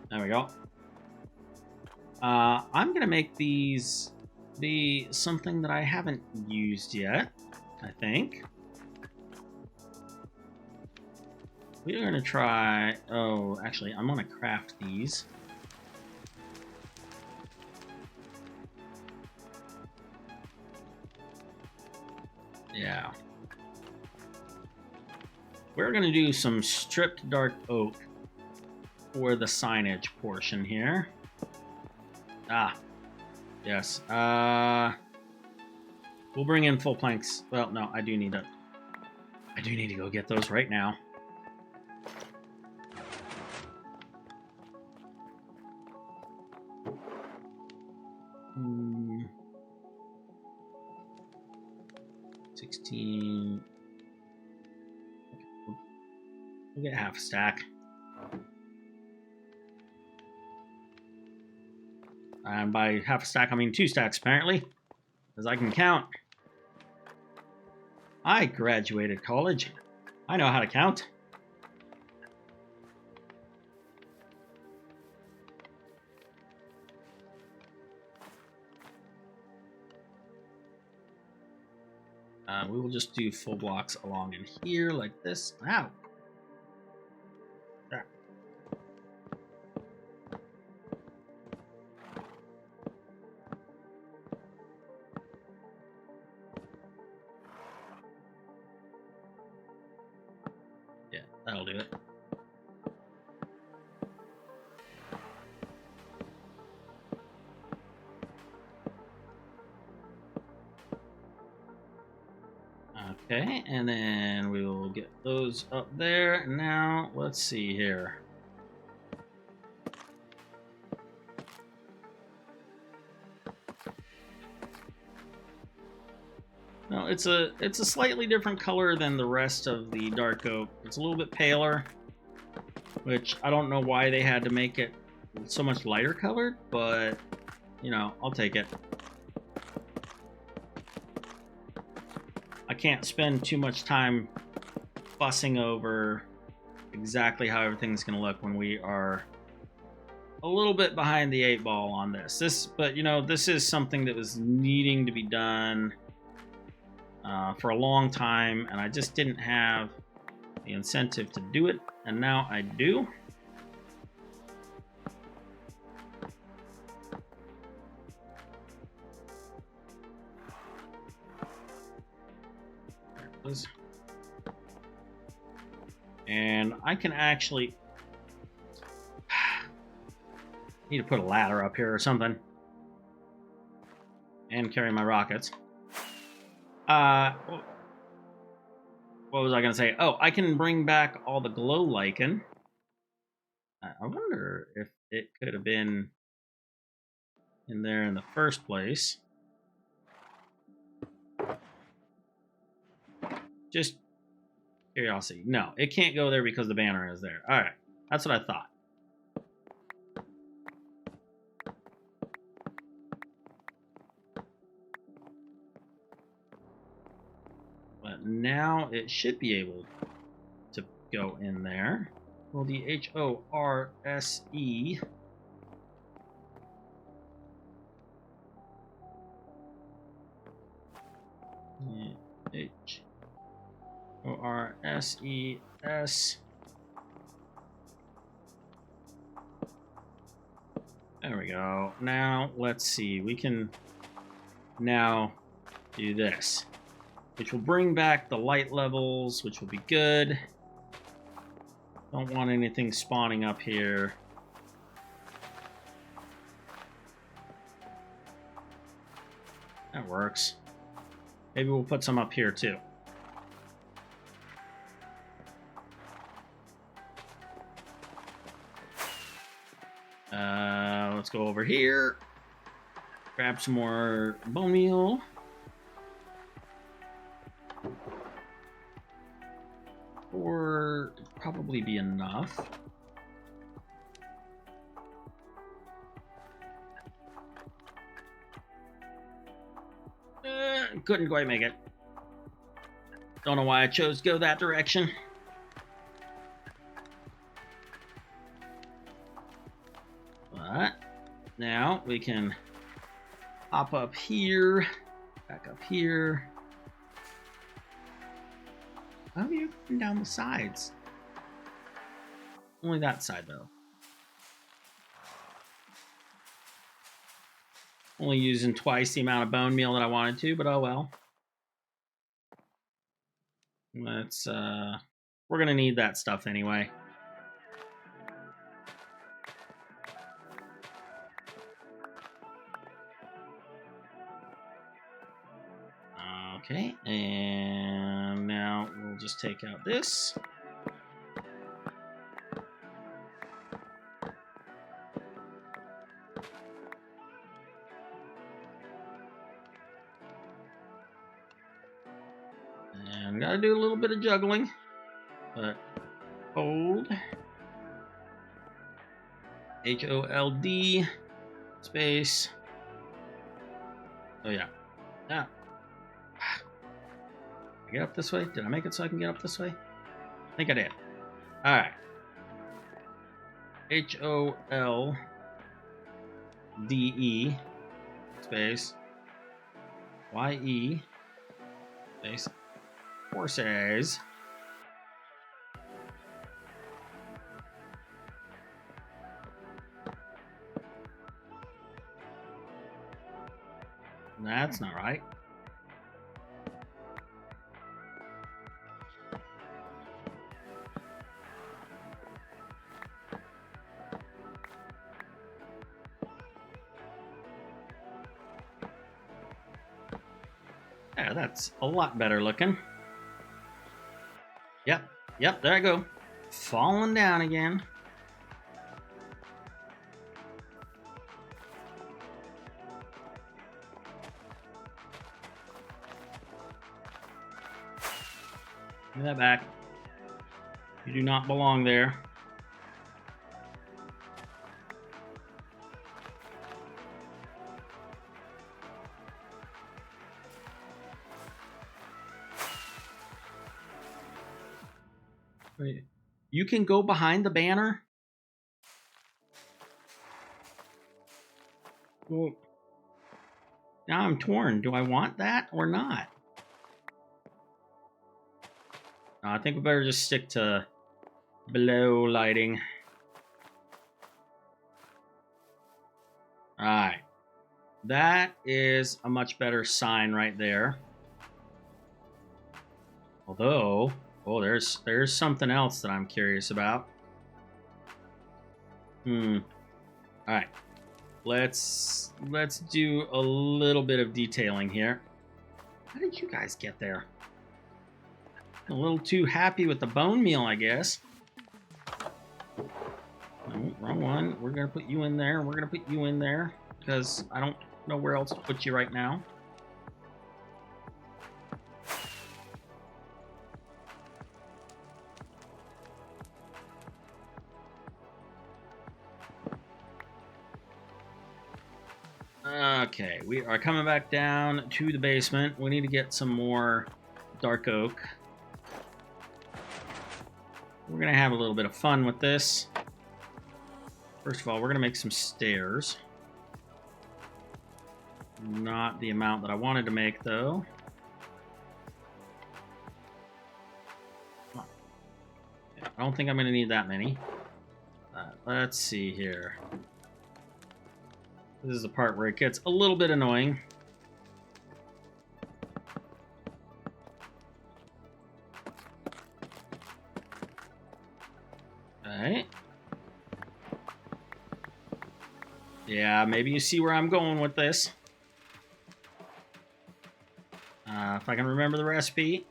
There we go. I'm gonna make these be something that I haven't used yet, I think. We're gonna try... Oh, actually, I'm gonna craft these. Yeah. We're going to do some stripped dark oak for the signage portion here. Ah. Yes. We'll bring in full planks. Well, no, I do need to go get those right now. Hmm. 16. Okay, we'll get half a stack. And by half a stack, I mean 2 stacks, apparently, because I can count. I graduated college. I know how to count. We will just do full blocks along in here like this. Ow. There. Yeah, that'll do it. Okay, and then we will get those up there. Now, let's see here. No, it's a slightly different color than the rest of the dark oak. It's a little bit paler, which I don't know why they had to make it so much lighter colored, but you know, I'll take it. I can't spend too much time fussing over exactly how everything's going to look when we are a little bit behind the 8 ball on this. But you know, this is something that was needing to be done for a long time, and I just didn't have the incentive to do it, and now I do. There it is. And I can actually need to put a ladder up here or something and carry my rockets. What was I gonna say? Oh, I can bring back all the glow lichen. I wonder if it could have been in there in the first place. Just curiosity. No, it can't go there because the banner is there. All right, that's what I thought. But now it should be able to go in there. Well, the HORSE. HORSES. There we go. Now, let's see. We can now do this, which will bring back the light levels, which will be good. Don't want anything spawning up here. That works. Maybe we'll put some up here too. Let's go over here. Grab some more bone meal. Or probably be enough. Couldn't quite make it. Don't know why I chose to go that direction. But now we can hop up here, back up here. How are you up and down the sides? Only that side though. Only using twice the amount of bone meal that I wanted to, but oh well. Let's we're gonna need that stuff anyway. Okay, and now we'll just take out this. And gotta do a little bit of juggling, but hold. HOLD space. Oh yeah. Ah. Get up this way? Did I make it so I can get up this way? I think I did. Alright. HOLDE space YE space forces. That's not right. Yeah, that's a lot better looking. Yep, there I go. Falling down again. Give me that back. You do not belong there. Wait, you can go behind the banner? Well, now I'm torn. Do I want that or not? No, I think we better just stick to below lighting. Alright. That is a much better sign right there. Although, oh, there's something else that I'm curious about. Alright. Let's do a little bit of detailing here. How did you guys get there? A little too happy with the bone meal, I guess. No, wrong one. We're gonna put you in there. We're gonna put you in there because I don't know where else to put you right now. Okay, we are coming back down to the basement. We need to get some more dark oak. We're gonna have a little bit of fun with this. First of all, we're gonna make some stairs. Not the amount that I wanted to make, though. I don't think I'm gonna need that many. Let's see here. This is the part where it gets a little bit annoying. Alright. Yeah, maybe you see where I'm going with this. If I can remember the recipe.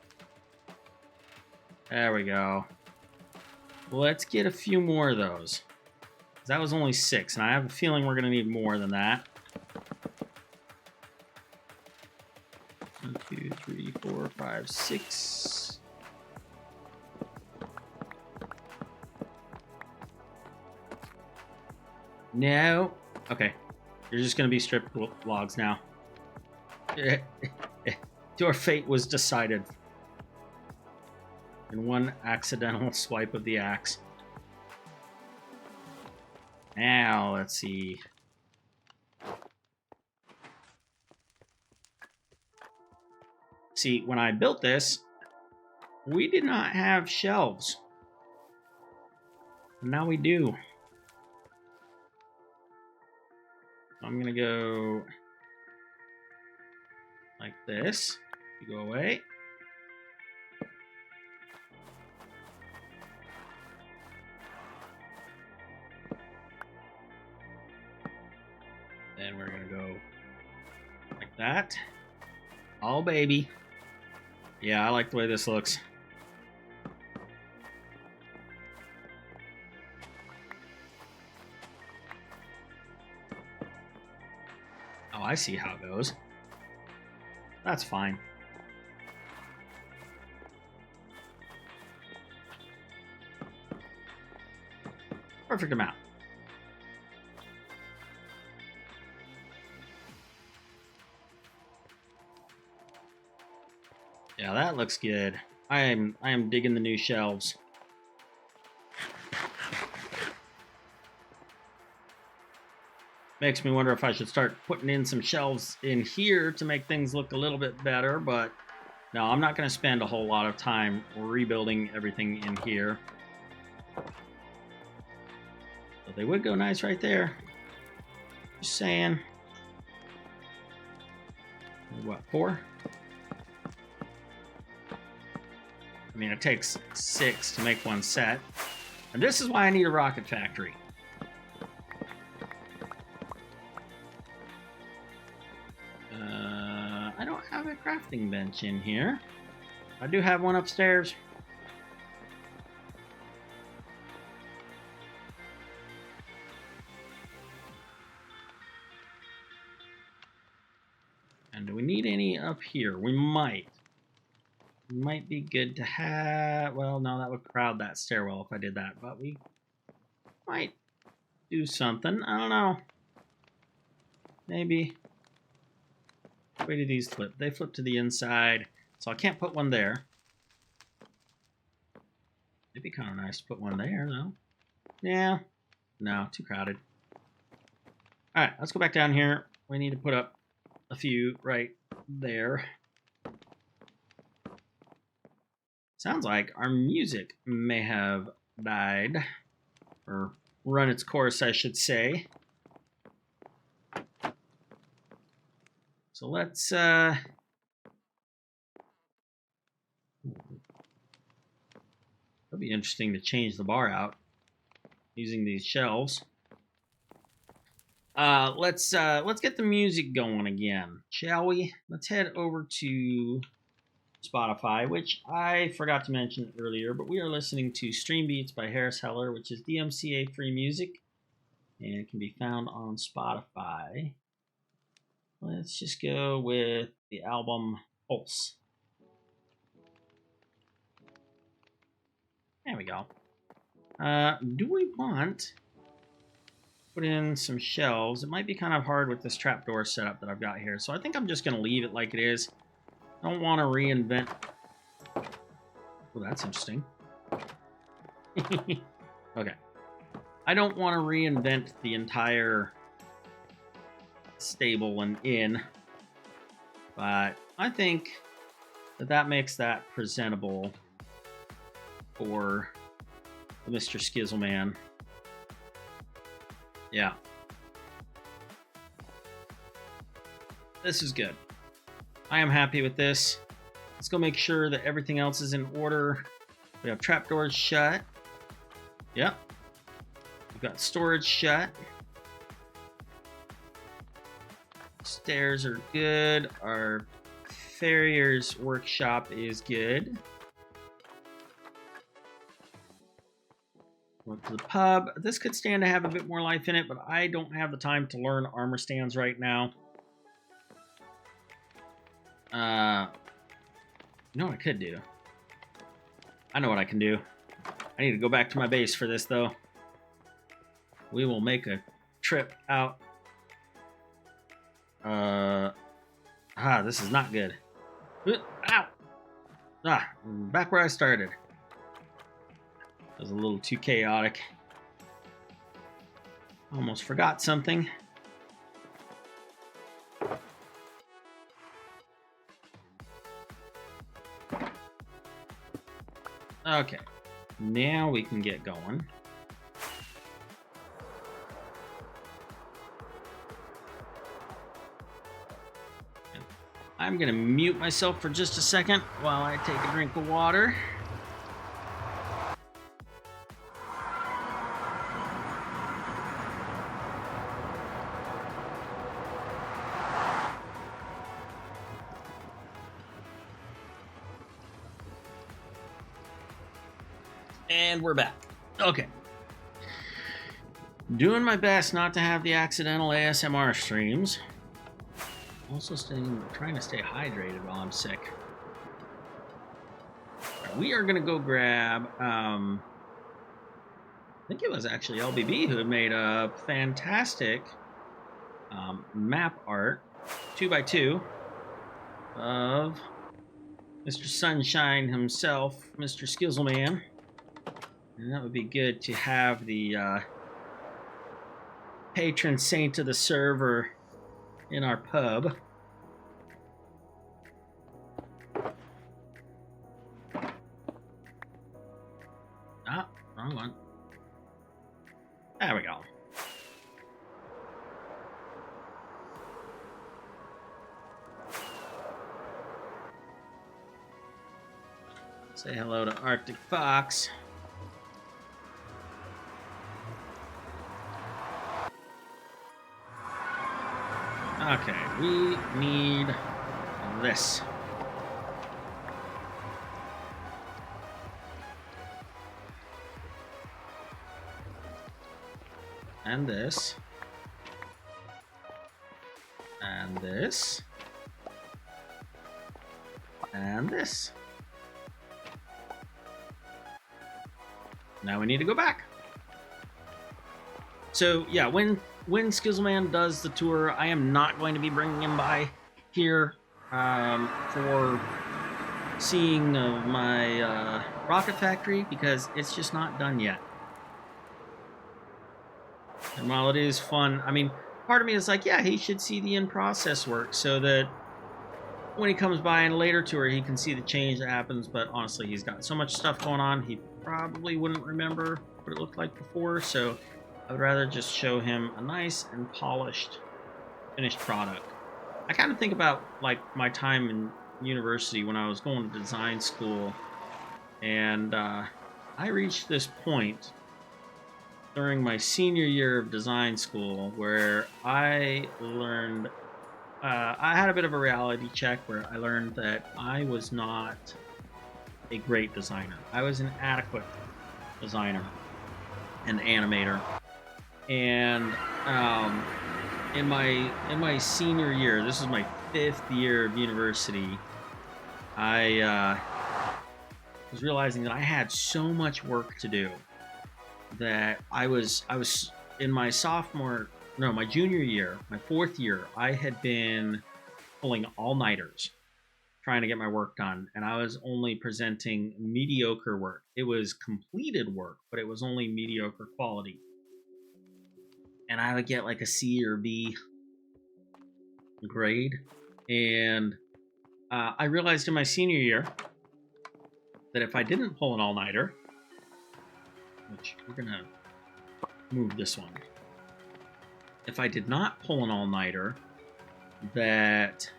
There we go. Let's get a few more of those. That was only 6, and I have a feeling we're going to need more than that. 1, 2, 3, 4, 5, 6. No. Okay. You're just going to be stripped logs now. Your fate was decided in one accidental swipe of the axe. Now, let's see. See, when I built this, we did not have shelves. Now we do. I'm going to go like this. You go away. Then we're going to go like that. Oh, baby. Yeah, I like the way this looks. Oh, I see how it goes. That's fine. Perfect amount. Yeah, that looks good. I am digging the new shelves. Makes me wonder if I should start putting in some shelves in here to make things look a little bit better, but no, I'm not going to spend a whole lot of time rebuilding everything in here. But they would go nice right there. Just saying. What, 4? I mean, it takes 6 to make one set. And this is why I need a rocket factory. I don't have a crafting bench in here. I do have one upstairs. And do we need any up here? We might. Might be good to have. Well, no, that would crowd that stairwell if I did that, but we might do something. I don't know. Maybe. Where do these flip? They flip to the inside, so I can't put one there. They be kind of nice to put one there, though. Yeah. No, too crowded. Alright, let's go back down here. We need to put up a few right there. Sounds like our music may have died. Or run its course, I should say. So let's, It'll be interesting to change the bar out using these shelves. Let's get the music going again, shall we? Let's head over to Spotify, which I forgot to mention earlier, but we are listening to Stream Beats by Harris Heller, which is DMCA free music, and it can be found on Spotify. Let's just go with the album Pulse. There we go. Do we want to put in some shelves? It might be kind of hard with this trapdoor setup that I've got here, so I think I'm just going to leave it like it is. I don't want to reinvent... Oh, that's interesting. Okay. I don't want to reinvent the entire stable and inn, but I think that makes that presentable for Mr. Skizzleman. Yeah. This is good. I am happy with this. Let's go make sure that everything else is in order. We have trapdoors shut. Yep. We've got storage shut. Stairs are good. Our farrier's workshop is good. Go to the pub. This could stand to have a bit more life in it, but I don't have the time to learn armor stands right now. You know what I could do? I know what I can do. I need to go back to my base for this, though. We will make a trip out. This is not good. Ow! Back where I started. That was a little too chaotic. Almost forgot something. Okay, now we can get going. I'm gonna mute myself for just a second while I take a drink of water. And we're back. Okay. Doing my best not to have the accidental ASMR streams. Also trying to stay hydrated while I'm sick. Right, we are going to go grab... I think it was actually LBB who had made a fantastic map art, 2x2, of Mr. Sunshine himself, Mr. Skizzleman. And that would be good to have the patron saint of the server in our pub. Ah, wrong one. There we go. Say hello to Arctic Fox. Okay, we need this. And this. And this. And this. Now we need to go back. So, yeah, when Skizzleman does the tour, I am not going to be bringing him by here for seeing my rocket factory because it's just not done yet. And while it is fun, I mean, part of me is like, yeah, he should see the in-process work so that when he comes by in a later tour, he can see the change that happens. But honestly, he's got so much stuff going on, he probably wouldn't remember what it looked like before. So I would rather just show him a nice and polished, finished product. I kind of think about like my time in university when I was going to design school, and I reached this point during my senior year of design school where I learned, I had a bit of a reality check where I learned that I was not a great designer. I was an adequate designer and animator. And in my senior year, this is my 5th year of university, I was realizing that I had so much work to do that I was in my my junior year, my 4th year, I had been pulling all-nighters trying to get my work done, and I was only presenting mediocre work. It was completed work, but it was only mediocre quality. And I would get like a C or B grade. And I realized in my senior year that if I didn't pull an all-nighter, which we're gonna move this one. If I did not pull an all-nighter, that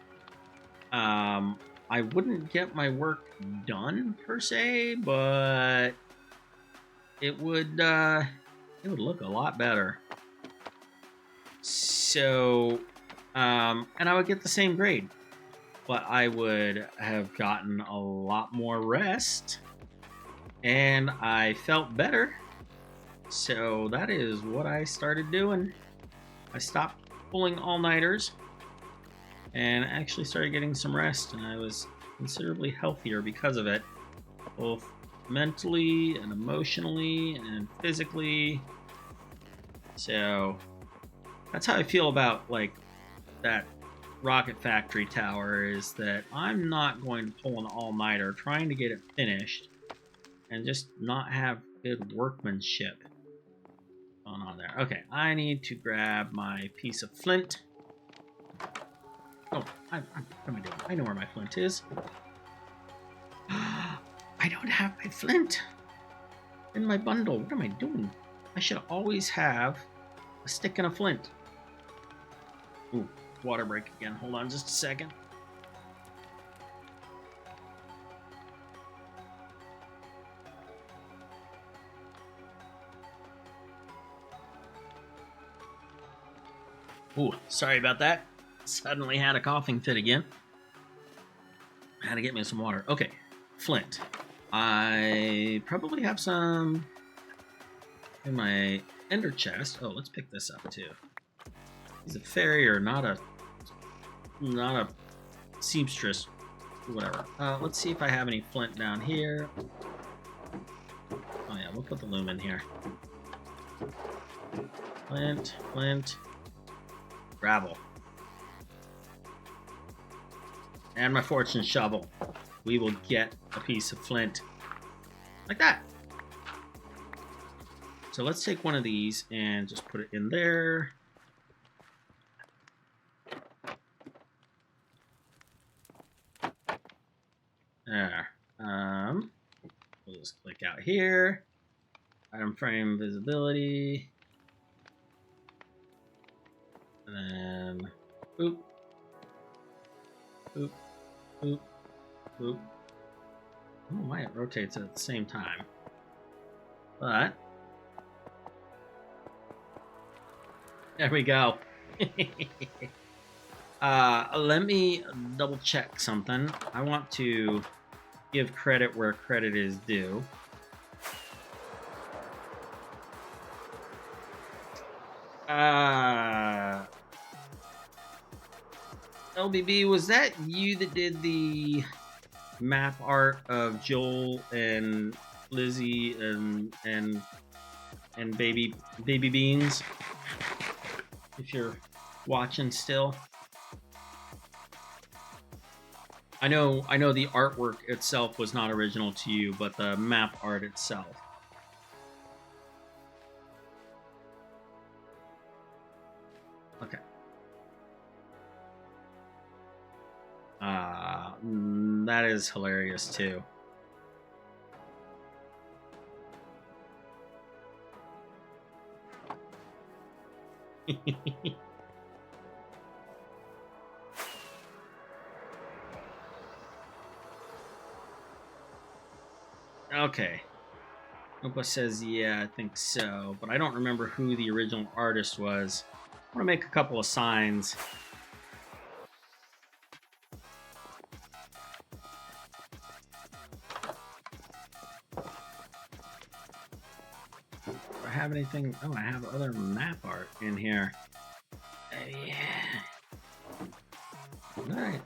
I wouldn't get my work done per se, but it would look a lot better. So, and I would get the same grade, but I would have gotten a lot more rest, and I felt better. So that is what I started doing. I stopped pulling all-nighters and actually started getting some rest, and I was considerably healthier because of it, both mentally and emotionally and physically. So that's how I feel about like that rocket factory tower, is that I'm not going to pull an all-nighter trying to get it finished and just not have good workmanship going on there. Okay, I need to grab my piece of flint. Oh, what am I doing? I know where my flint is. I don't have my flint in my bundle. What am I doing? I should always have a stick and a flint. Ooh, water break again. Hold on just a second. Ooh, sorry about that. Suddenly had a coughing fit again. I had to get me some water. Okay, flint. I probably have some in my ender chest. Oh, let's pick this up too. He's a farrier, not a seamstress. Whatever. Let's see if I have any flint down here. Oh yeah, we'll put the loom in here. Flint. Gravel. And my fortune shovel. We will get a piece of flint. Like that. So let's take one of these and just put it in there. There. We'll just click out here. Item frame visibility. And then boop. Boop. Boop. Boop. I don't know why it rotates at the same time. But there we go. Let me double check something. I want to give credit where credit is due. LBB, was that you that did the map art of Joel and Lizzie and baby Beans? If you're watching still, I know the artwork itself was not original to you, but the map art itself. Okay. That is hilarious too. Okay. Opa says, yeah, I think so, but I don't remember who the original artist was. I want to make a couple of signs. Do I have anything? Oh, I have other map art in here. Yeah. Alright.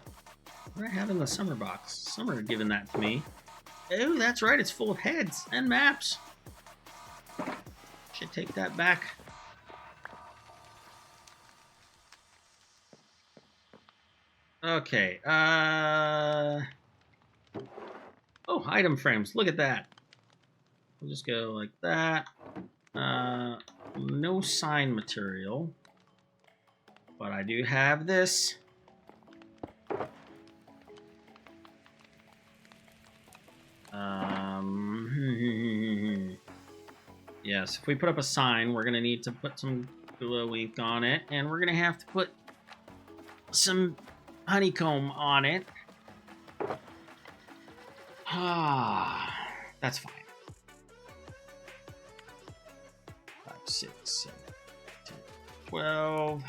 What do I have in the summer box? Summer had given that to me. Oh, that's right, it's full of heads and maps. Should take that back. Okay, oh, item frames, look at that. We'll just go like that. No sign material. But I do have this. Yes, if we put up a sign, we're gonna need to put some glow ink on it, and we're gonna have to put some honeycomb on it. Ah, that's fine. 5, 6, 7, 10, 12.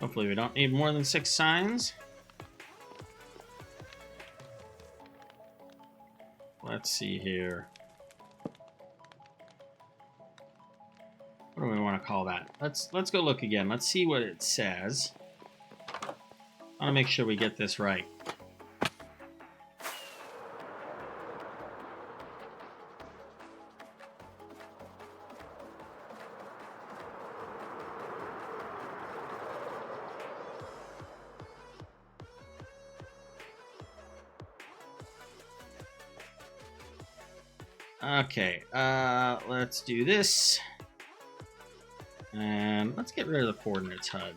Hopefully we don't need more than 6 signs. Let's see here. What do we want to call that? Let's go look again. Let's see what it says. I want to make sure we get this right. Okay, let's do this. And let's get rid of the coordinates HUD.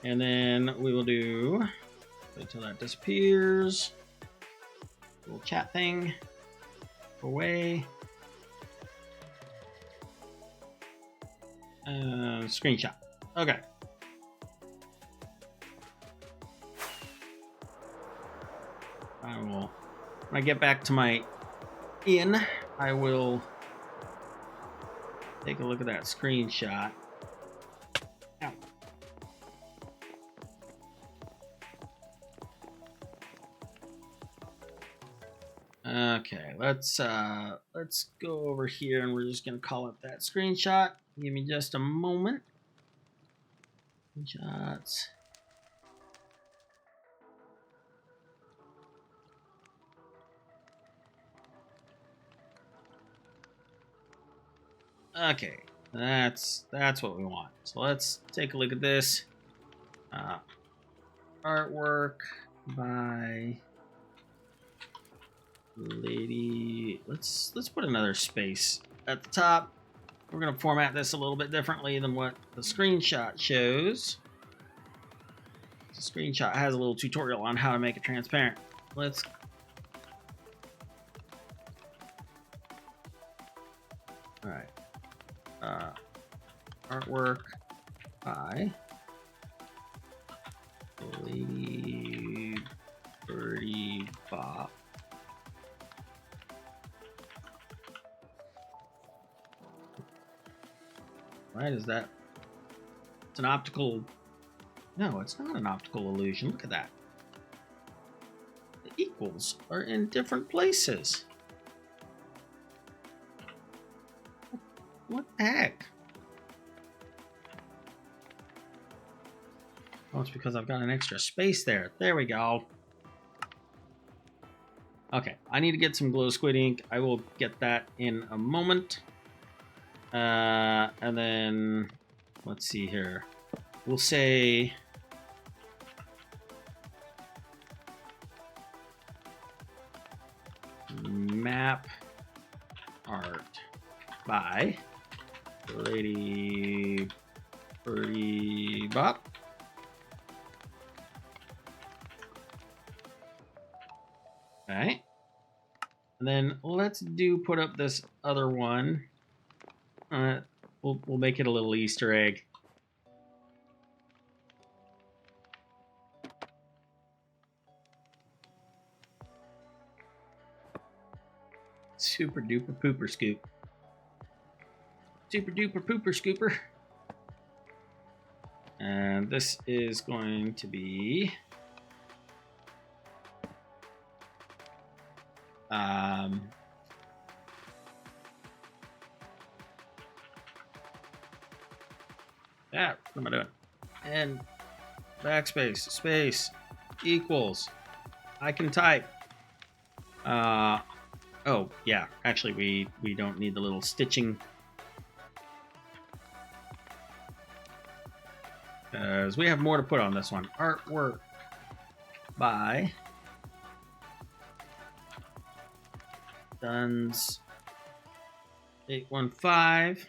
And then we will do, wait till that disappears. Little chat thing. Go away. Screenshot. Okay. I will, when I get back to my inn, I will take a look at that screenshot. Ow. Okay, let's go over here and we're just gonna call it that screenshot. Give me just a moment. Screenshots. Okay, that's what we want. So let's take a look at this. Artwork by Lady. Let's put another space at the top. We're gonna format this a little bit differently than what the screenshot shows. The screenshot has a little tutorial on how to make it transparent. Let's. All right. Artwork by LadyBirdieBop. Right, is that? It's an optical. No, it's not an optical illusion. Look at that. The equals are in different places. What the heck? Oh, it's because I've got an extra space there. There we go. Okay, I need to get some glow squid ink. I will get that in a moment. And then, let's see here. We'll say... map art by LadyBirdieBop. Okay. And then let's put up this other one. We'll make it a little Easter egg. Super duper pooper scoop. Super duper pooper scooper. And this is going to be what am I doing? And backspace, space, equals. I can type. Oh, yeah. Actually, we don't need the little stitching. Because we have more to put on this one. Artwork by Duns 815.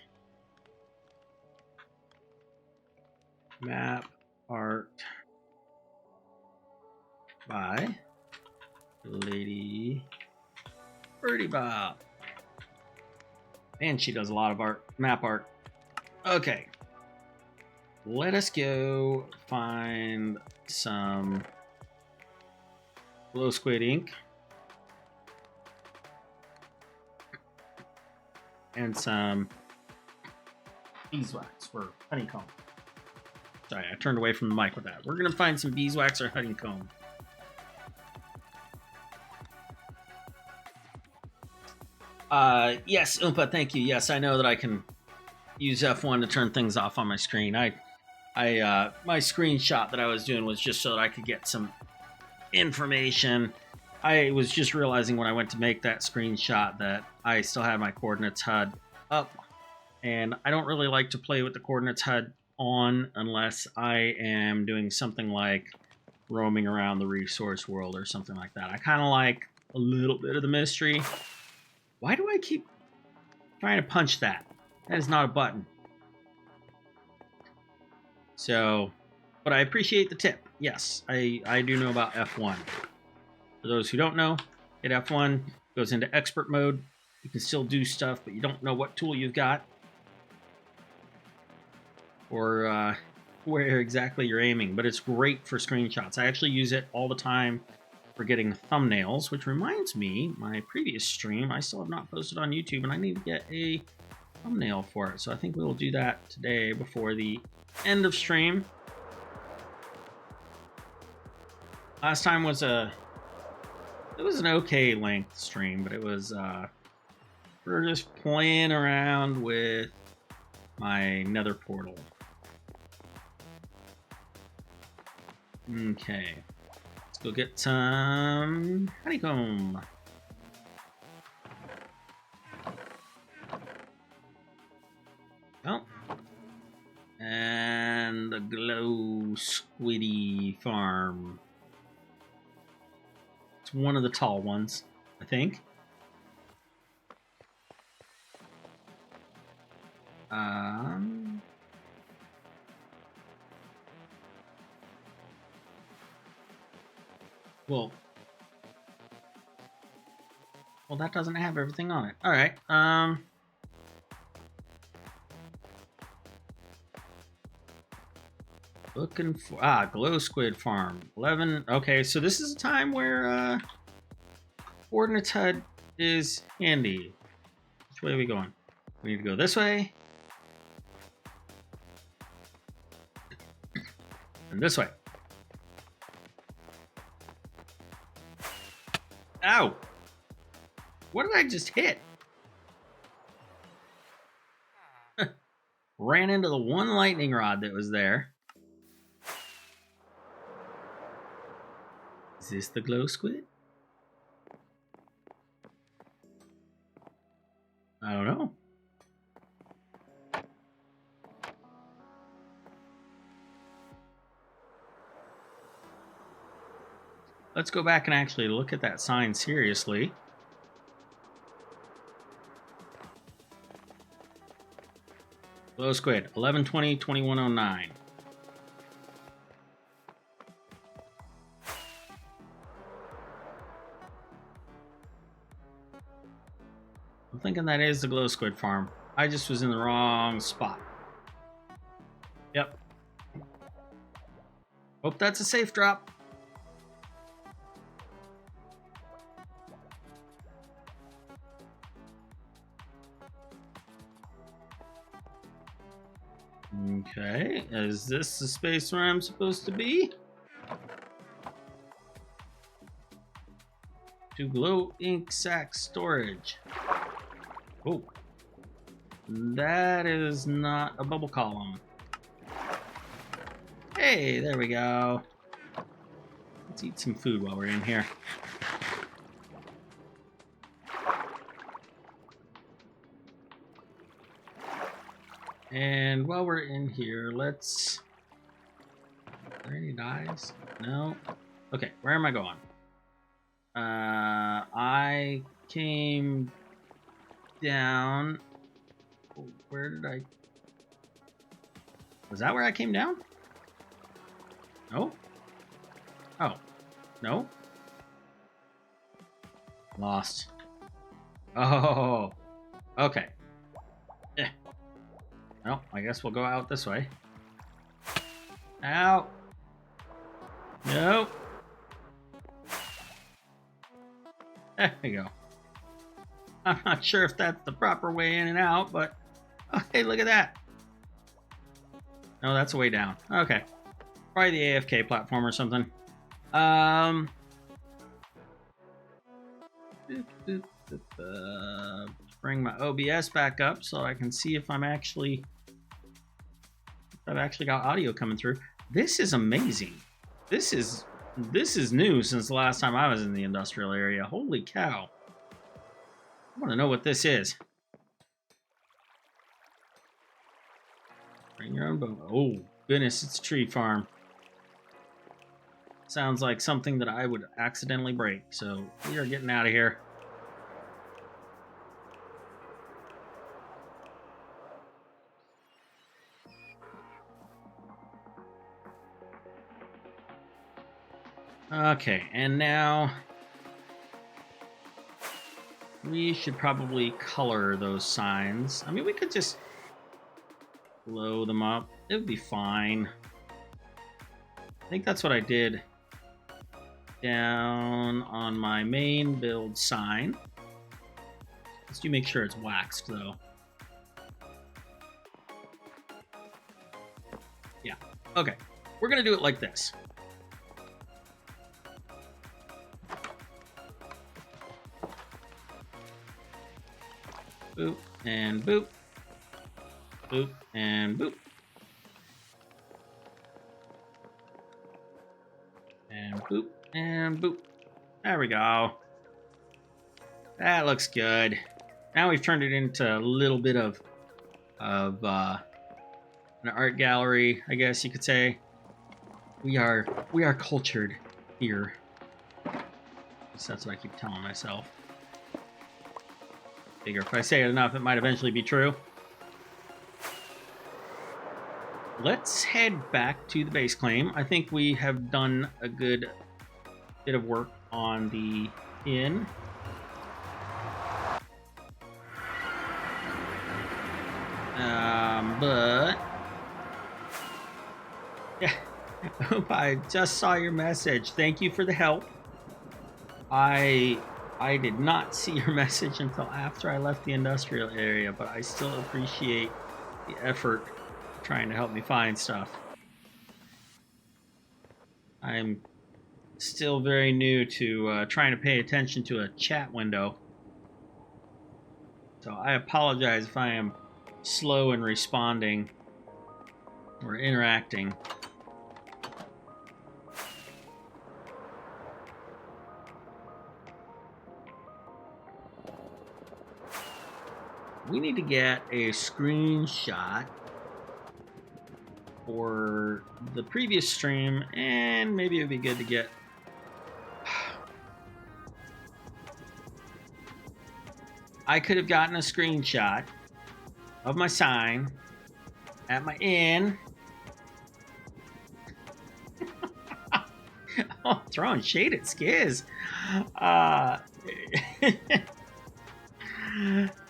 Map art by LadyBirdieBop. And she does a lot of art, map art. Okay. Let us go find some glow squid ink. And some beeswax or honeycomb. Sorry, I turned away from the mic with that. We're going to find some beeswax or honeycomb. Yes, Oompa, thank you. Yes, I know that I can use F1 to turn things off on my screen. My screenshot that I was doing was just so that I could get some information. I was just realizing when I went to make that screenshot that I still had my coordinates HUD up, and I don't really like to play with the coordinates HUD on unless I am doing something like roaming around the resource world or something like that. I kind of like a little bit of the mystery. Why do I keep trying to punch that? That is not a button. So, but I appreciate the tip. Yes, I do know about F1. For those who don't know, hit F1, goes into expert mode. You can still do stuff, but you don't know what tool you've got. Or where exactly you're aiming. But it's great for screenshots. I actually use it all the time for getting thumbnails, which reminds me, my previous stream, I still have not posted on YouTube, and I need to get a thumbnail for it. So I think we will do that today before the end of stream. Last time was it was an okay length stream, but it was we were just playing around with my nether portal. Okay, let's go get some honeycomb. Oh. And the glow squiddy farm. It's one of the tall ones, I think. Well, that doesn't have everything on it. All right. Looking for glow squid farm 11. Okay, so this is a time where coordinates HUD is handy. Which way are we going? We need to go this way and this way. Ow! What did I just hit? Ran into the one lightning rod that was there. Is this the glow squid? I don't know. Let's go back and actually look at that sign seriously. Glow squid, 11/20/2109. I'm thinking that is the glow squid farm. I just was in the wrong spot. Yep. Hope that's a safe drop. Okay, is this the space where I'm supposed to be? To glow ink sac storage. Oh, that is not a bubble column. Hey, there we go. Let's eat some food while we're in here. And while we're in here, let's... Are there any dyes? No. Okay, where am I going? I came down. Where did I... Was that where I came down? No? Oh. No? Lost. Oh. Okay. Well, I guess we'll go out this way. Ow. Nope. There we go. I'm not sure if that's the proper way in and out, but... Oh, hey, look at that. No, that's a way down. Okay. Probably the AFK platform or something. Bring my OBS back up so I can see if I've actually got audio coming through. This is amazing. This is new since the last time I was in the industrial area. Holy cow. I want to know what this is. Bring your own boat. Oh, goodness, it's a tree farm. Sounds like something that I would accidentally break, so we are getting out of here. Okay, and now we should probably color those signs. I mean, we could just blow them up. It would be fine. I think that's what I did down on my main build sign. Let's do make sure it's waxed, though. Yeah, okay. We're going to do it like this. Boop, and boop. Boop, and boop. And boop, and boop. There we go. That looks good. Now we've turned it into a little bit of an art gallery, I guess you could say. We are cultured here. So that's what I keep telling myself. Figure if I say it enough, it might eventually be true. Let's head back to the base claim. I think we have done a good bit of work on the inn. But yeah, I just saw your message. Thank you for the help. I did not see your message until after I left the industrial area, but I still appreciate the effort trying to help me find stuff. I'm still very new to trying to pay attention to a chat window. So I apologize if I am slow in responding or interacting. we need to get a screenshot for the previous stream, and maybe it would be good to get... I could have gotten a screenshot of my sign at my inn. Oh, throwing shade at Skiz.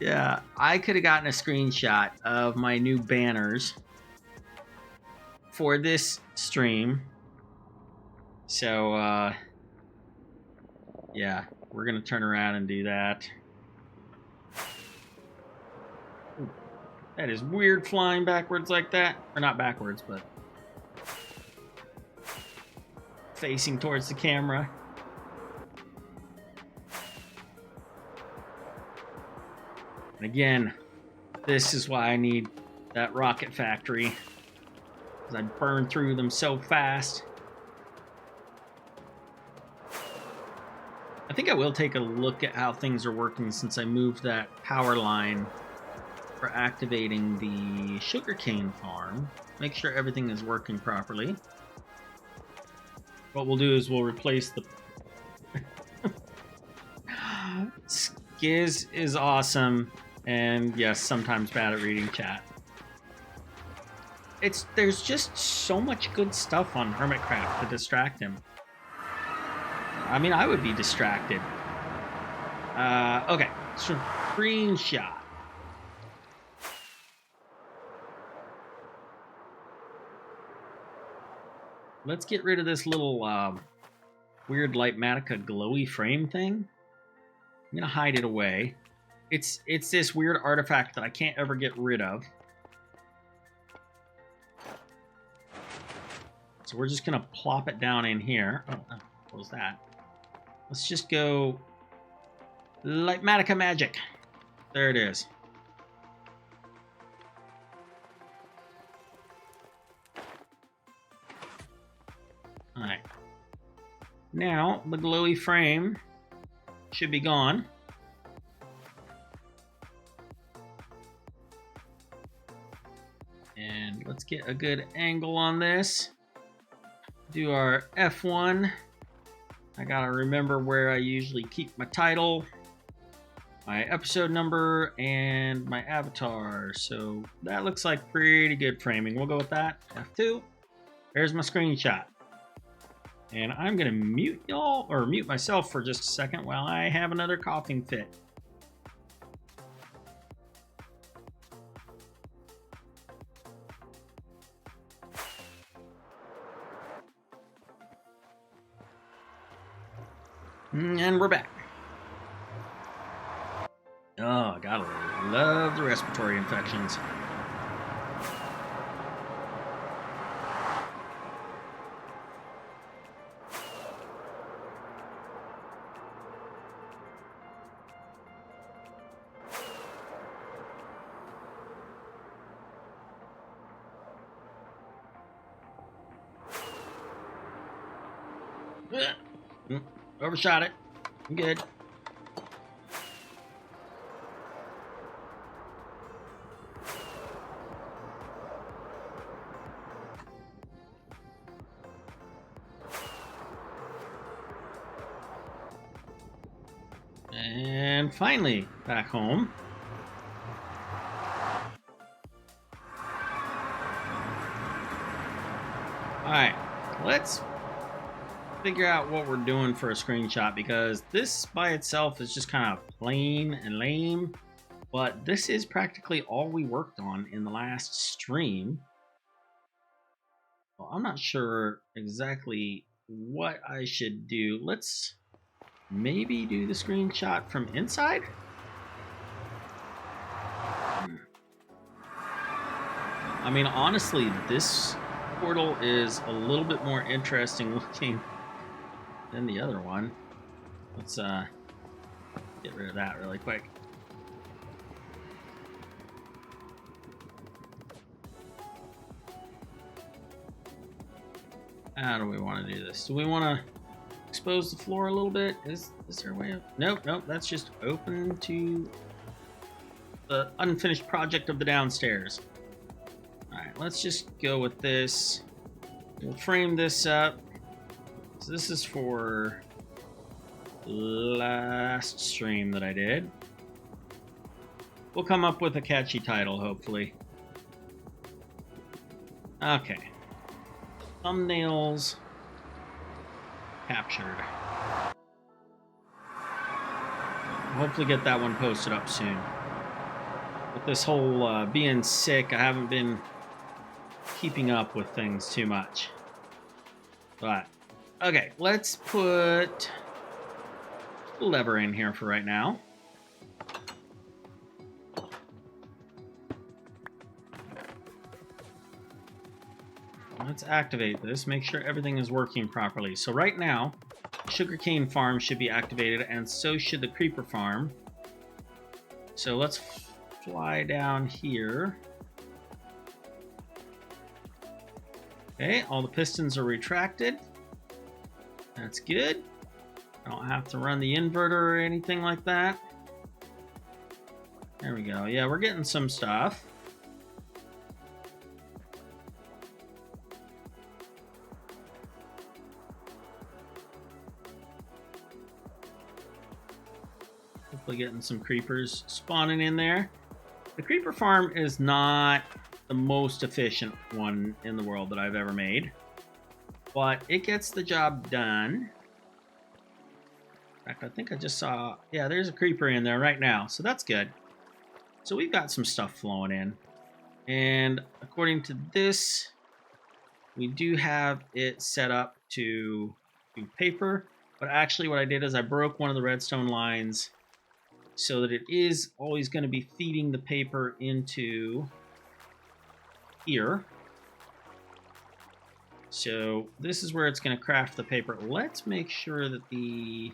Yeah, I could have gotten a screenshot of my new banners for this stream. So, yeah, we're going to turn around and do that. Ooh, that is weird flying backwards like that. Or not backwards, but facing towards the camera. And again, this is why I need that rocket factory, because I burn through them so fast. I think I will take a look at how things are working since I moved that power line for activating the sugarcane farm. Make sure everything is working properly. What we'll do is we'll replace the... Skiz is awesome, and yes, sometimes bad at reading chat. There's just so much good stuff on Hermitcraft to distract him. I mean, I would be distracted. Okay, screenshot. Let's get rid of this little weird Lightmatica glowy frame thing. I'm gonna hide it away. It's this weird artifact that I can't ever get rid of. So we're just gonna plop it down in here. Oh, what was that? Let's just go Lightmatica magic. There it is. Alright. Now, the glowy frame should be gone. And let's get a good angle on this. Do our F1. I gotta remember where I usually keep my title, my episode number, and my avatar. So that looks like pretty good framing. We'll go with that. F2. There's my screenshot. And I'm gonna mute y'all, or mute myself for just a second while I have another coughing fit. And we're back. Oh, gotta love the respiratory infections. Overshot it. I'm good. And finally, back home. Alright, let's figure out what we're doing for a screenshot, because this by itself is just kind of plain and lame, but this is practically all we worked on in the last stream. Well, I'm not sure exactly what I should do. Let's maybe do the screenshot from inside. I mean, honestly, this portal is a little bit more interesting looking than the other one. Let's get rid of that really quick. How do we want to do this? Do we want to expose the floor a little bit? Is there a way of... Nope, that's just open to the unfinished project of the downstairs. All right, let's just go with this. We'll frame this up. So this is for last stream that I did. We'll come up with a catchy title, hopefully. Okay. Thumbnails captured. Hopefully get that one posted up soon. With this whole being sick, I haven't been keeping up with things too much. But, okay, let's put a lever in here for right now. Let's activate this, make sure everything is working properly. So right now, sugarcane farm should be activated, and so should the creeper farm. So let's fly down here. Okay, all the pistons are retracted. That's good. I don't have to run the inverter or anything like that. There we go. Yeah, we're getting some stuff. Hopefully getting some creepers spawning in there. The creeper farm is not the most efficient one in the world that I've ever made, but it gets the job done. In fact, I think I just saw, yeah, there's a creeper in there right now, so that's good. So we've got some stuff flowing in, and according to this, we do have it set up to do paper, but actually what I did is I broke one of the redstone lines so that it is always going to be feeding the paper into here. So this is where it's going to craft the paper. Let's make sure that the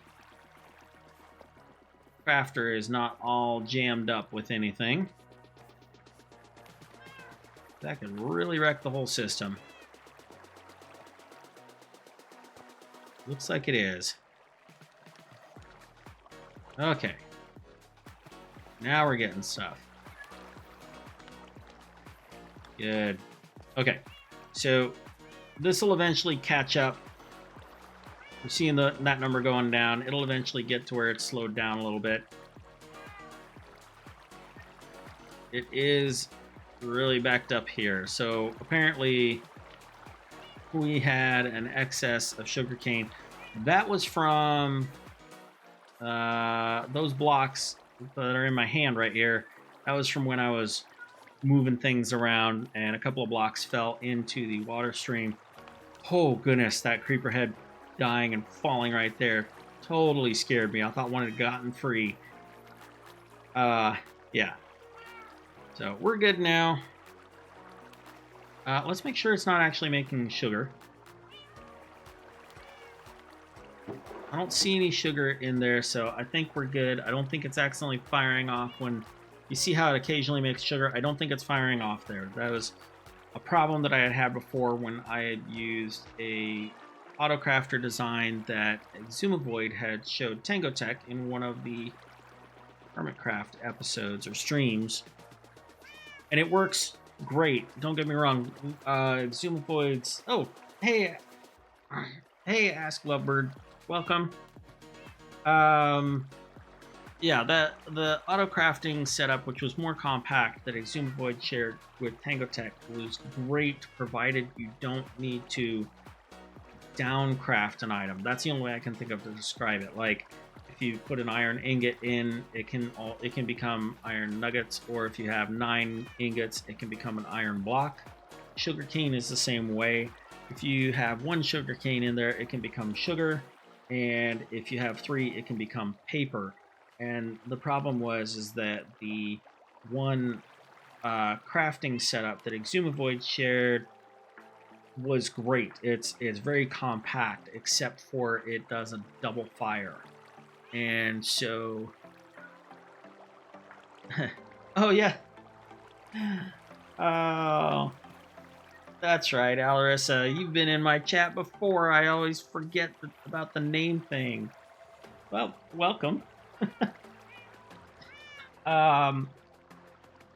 crafter is not all jammed up with anything. That could really wreck the whole system. Looks like it is. Okay. Now we're getting stuff. Good. Okay. So this will eventually catch up. We're seeing that number going down. It'll eventually get to where it's slowed down a little bit. It is really backed up here. So apparently we had an excess of sugarcane. That was from those blocks that are in my hand right here. That was from when I was moving things around and a couple of blocks fell into the water stream. Oh goodness, that creeper head dying and falling right there totally scared me. I thought one had gotten free. Yeah. So we're good now. Let's make sure it's not actually making sugar. I don't see any sugar in there, so I think we're good. I don't think it's accidentally firing off when you see how it occasionally makes sugar. I don't think it's firing off there. That was a problem that I had before when I had used a autocrafter design that Exumavoid had showed Tango Tech in one of the Hermitcraft episodes or streams. And it works great. Don't get me wrong. Exumavoid's... Oh, hey. Hey, Ask Lovebird. Welcome. Yeah, the auto crafting setup, which was more compact, that Exumavoid shared with Tango Tech, was great, provided you don't need to downcraft an item. That's the only way I can think of to describe it. Like, if you put an iron ingot in, it can become iron nuggets, or if you have 9 ingots, it can become an iron block. Sugarcane is the same way. If you have 1 sugarcane in there, it can become sugar. And if you have 3, it can become paper. And the problem is that the one crafting setup that Exumavoid shared was great. It's very compact, except for it does a double fire. And so... oh, yeah. Oh... That's right, Alarissa. You've been in my chat before. I always forget about the name thing. Well, welcome.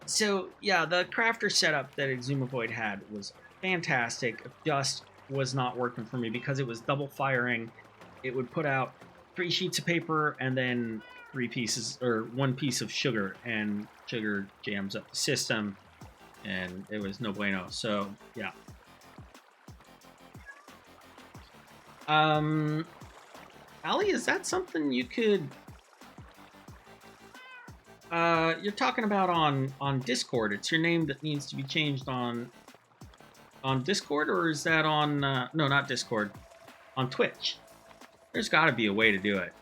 So yeah, the crafter setup that Exumovoid had was fantastic. It just was not working for me because it was double firing. It would put out 3 sheets of paper and then 3 pieces or 1 piece of sugar, and sugar jams up the system, and it was no bueno. So yeah. Ali, is that something you could? You're talking about on Discord. It's your name that needs to be changed on Discord, or is that on? No, not Discord. On Twitch. There's got to be a way to do it.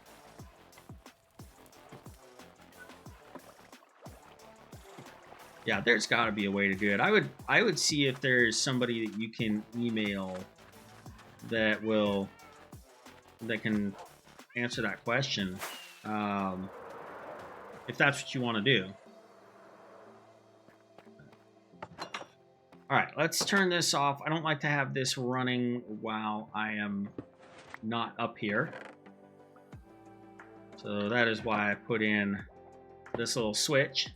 Yeah, there's got to be a way to do it. I would see if there's somebody that you can email that can answer that question. If that's what you want to do. All right, let's turn this off. I don't like to have this running while I am not up here. So that is why I put in this little switch.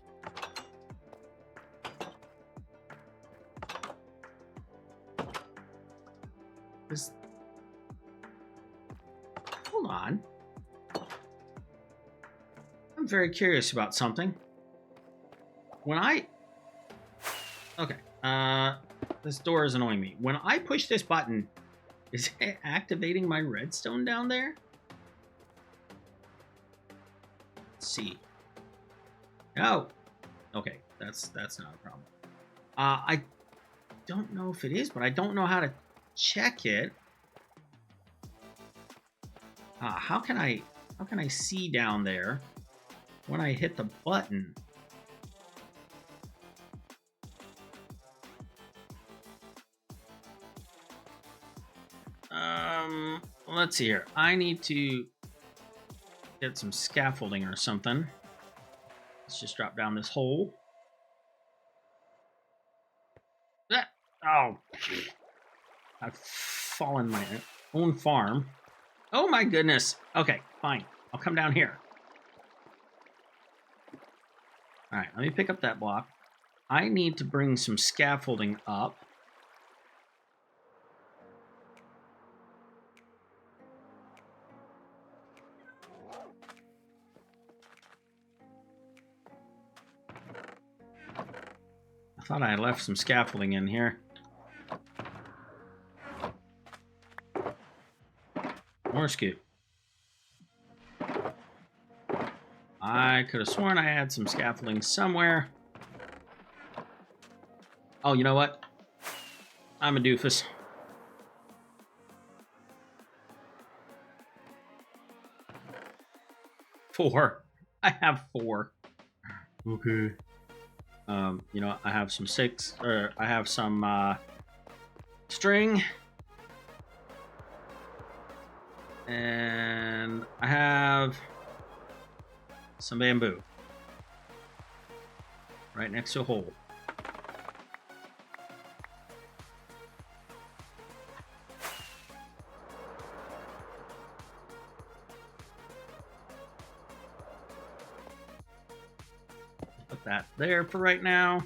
Hold on. I'm very curious about something. Okay, this door is annoying me. When I push this button, is it activating my redstone down there? Let's see. No. Okay, that's not a problem. I don't know if it is, but I don't know how to check it. How can I see down there when I hit the button? Let's see here. I need to get some scaffolding or something. Let's just drop down this hole. Oh, I've fallen my own farm. Oh my goodness. Okay, fine. I'll come down here. All right, let me pick up that block. I need to bring some scaffolding up. I thought I left some scaffolding in here. More scoop. I could have sworn I had some scaffolding somewhere. Oh, you know what? I'm a doofus. Four. I have 4. Okay. You know, I have some 6, or I have some string. And I have some bamboo. Right next to a hole. Put that there for right now.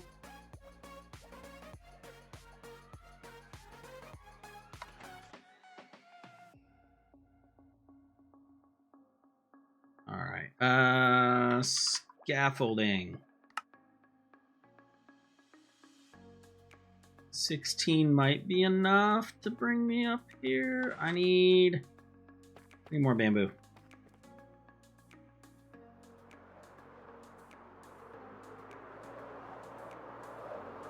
All right. Scaffolding. 16 might be enough to bring me up here. I need more bamboo.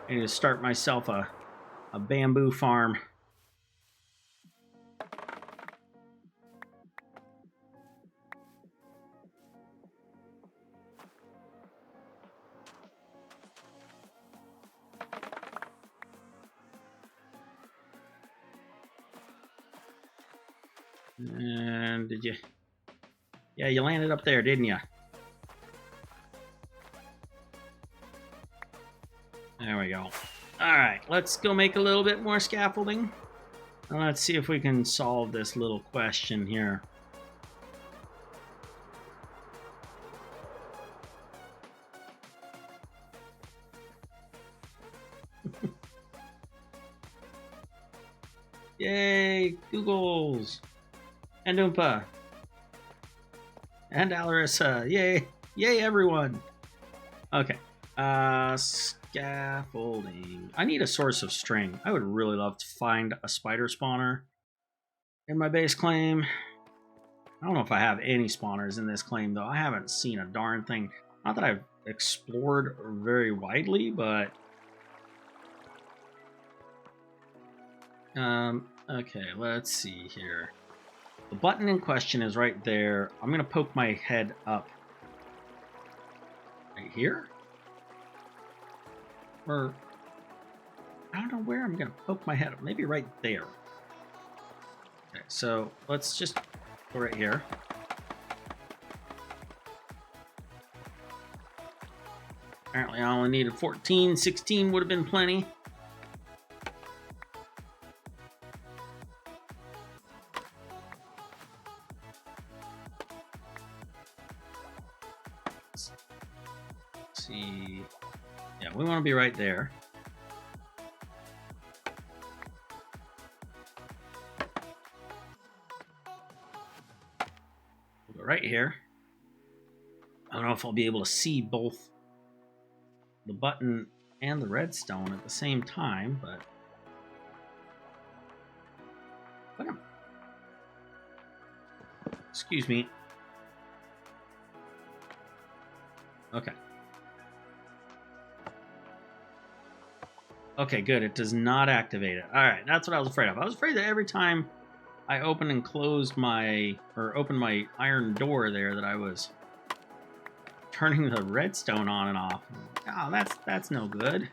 I need to start myself a bamboo farm. And did you? Yeah, you landed up there, didn't you? There we go. All right, let's go make a little bit more scaffolding. And let's see if we can solve this little question here. Yay, Googles. And Oompa. And Alarissa. Yay. Yay, everyone. Okay. Scaffolding. I need a source of string. I would really love to find a spider spawner in my base claim. I don't know if I have any spawners in this claim, though. I haven't seen a darn thing. Not that I've explored very widely, but... okay, let's see here. The button in question is right there. I'm going to poke my head up. Right here? Or... I don't know where I'm going to poke my head up. Maybe right there. Okay, so let's just go right here. Apparently I only needed 14. 16 would have been plenty. Let's see. Yeah, we want to be right there. We'll go right here. I don't know if I'll be able to see both the button and the redstone at the same time, but excuse me. Okay. Okay, good. It does not activate it. All right, that's what I was afraid of. I was afraid that every time I opened and closed opened my iron door there, that I was turning the redstone on and off. Oh, that's no good.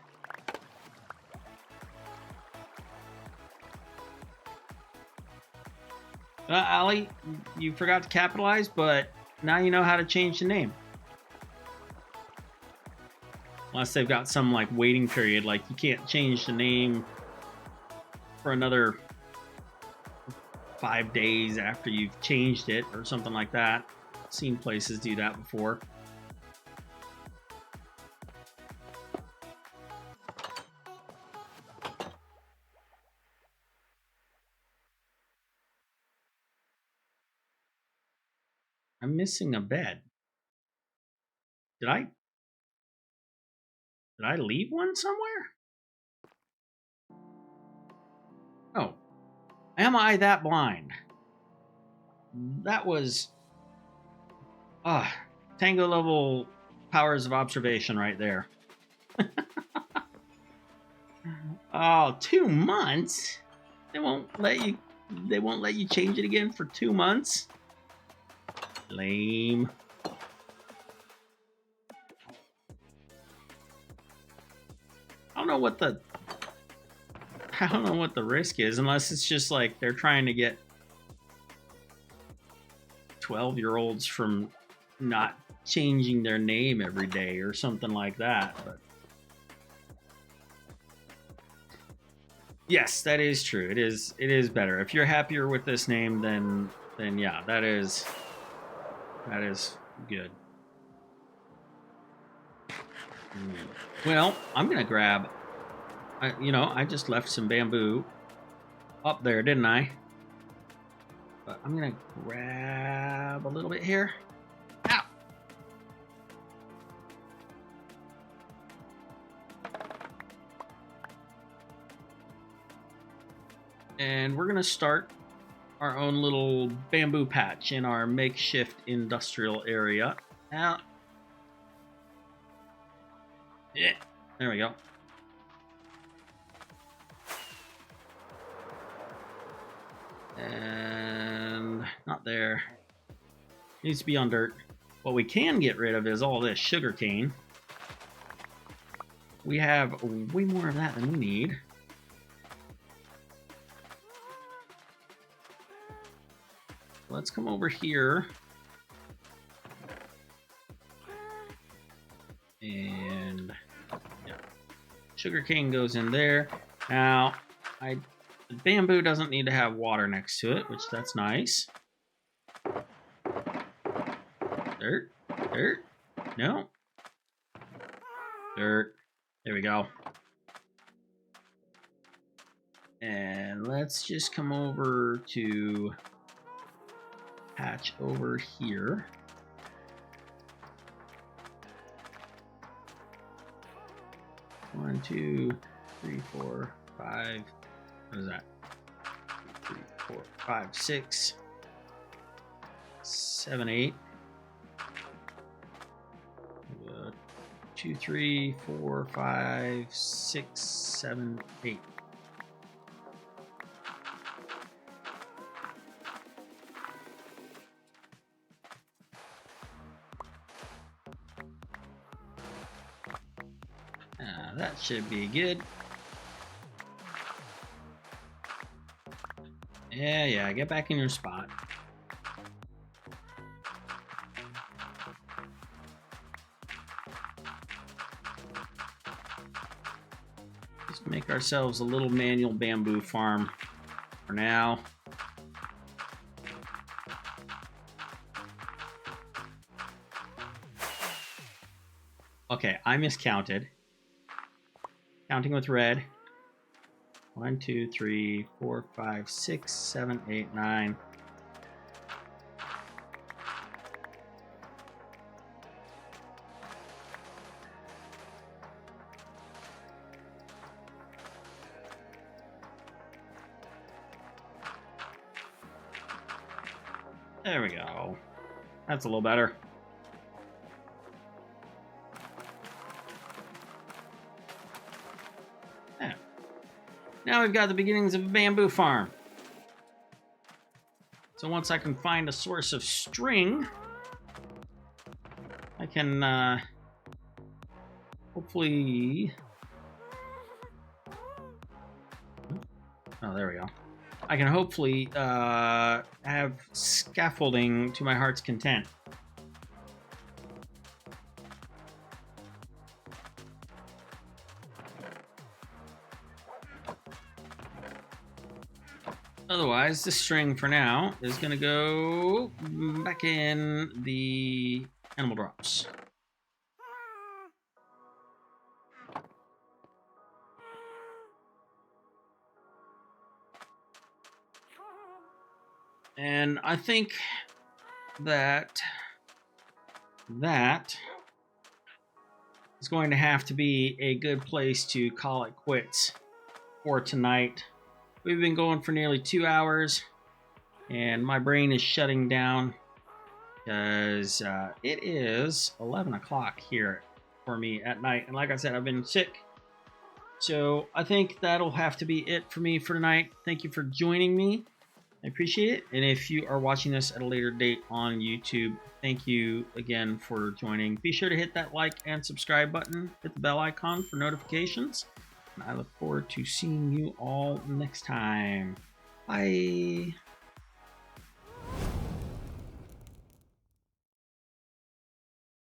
Allie, you forgot to capitalize, but now you know how to change the name. Unless they've got some like waiting period, like you can't change the name for another 5 days after you've changed it or something like that. I've seen places do that before. I'm missing a bed. Did I leave one somewhere? Oh. Am I that blind? That was... Tango level powers of observation right there. Oh, 2 months? They won't let you change it again for 2 months? Lame. I don't know what the risk is, unless it's just like they're trying to get 12-year-olds from not changing their name every day or something like that. But yes, that is true. It is better. If you're happier with this name, then yeah, that is good. Well, I'm gonna grab. I just left some bamboo up there, didn't I? But I'm gonna grab a little bit here. Ow! And we're gonna start our own little bamboo patch in our makeshift industrial area. Now, yeah, there we go. And not there. Needs to be on dirt. What we can get rid of is all this sugar cane. We have way more of that than we need. Let's come over here. And yeah, sugar cane goes in there. Now, the bamboo doesn't need to have water next to it, which that's nice. Dirt, dirt, no. Dirt, there we go. And let's just come over to hatch over here. One, 2, 3, 4, 5. What is that? 3, 4, 5, 6, 7, 8. 2, 3, 4, 5, 6, 7, 8. That should be good. Yeah, get back in your spot. Just make ourselves a little manual bamboo farm for now. Okay, I miscounted. Counting with red. 1, 2, 3, 4, 5, 6, 7, 8, 9. There we go. That's a little better. Yeah. Now we've got the beginnings of a bamboo farm. So once I can find a source of string, I can hopefully... Oh, there we go. I can hopefully have scaffolding to my heart's content. Otherwise, this string for now is going to go back in the animal drops. And I think that is going to have to be a good place to call it quits for tonight. We've been going for nearly 2 hours, and my brain is shutting down because it is 11 o'clock here for me at night. And like I said, I've been sick. So I think that'll have to be it for me for tonight. Thank you for joining me. I appreciate it. And if you are watching this at a later date on YouTube, thank you again for joining. Be sure to hit that like and subscribe button. Hit the bell icon for notifications. And I look forward to seeing you all next time. Bye.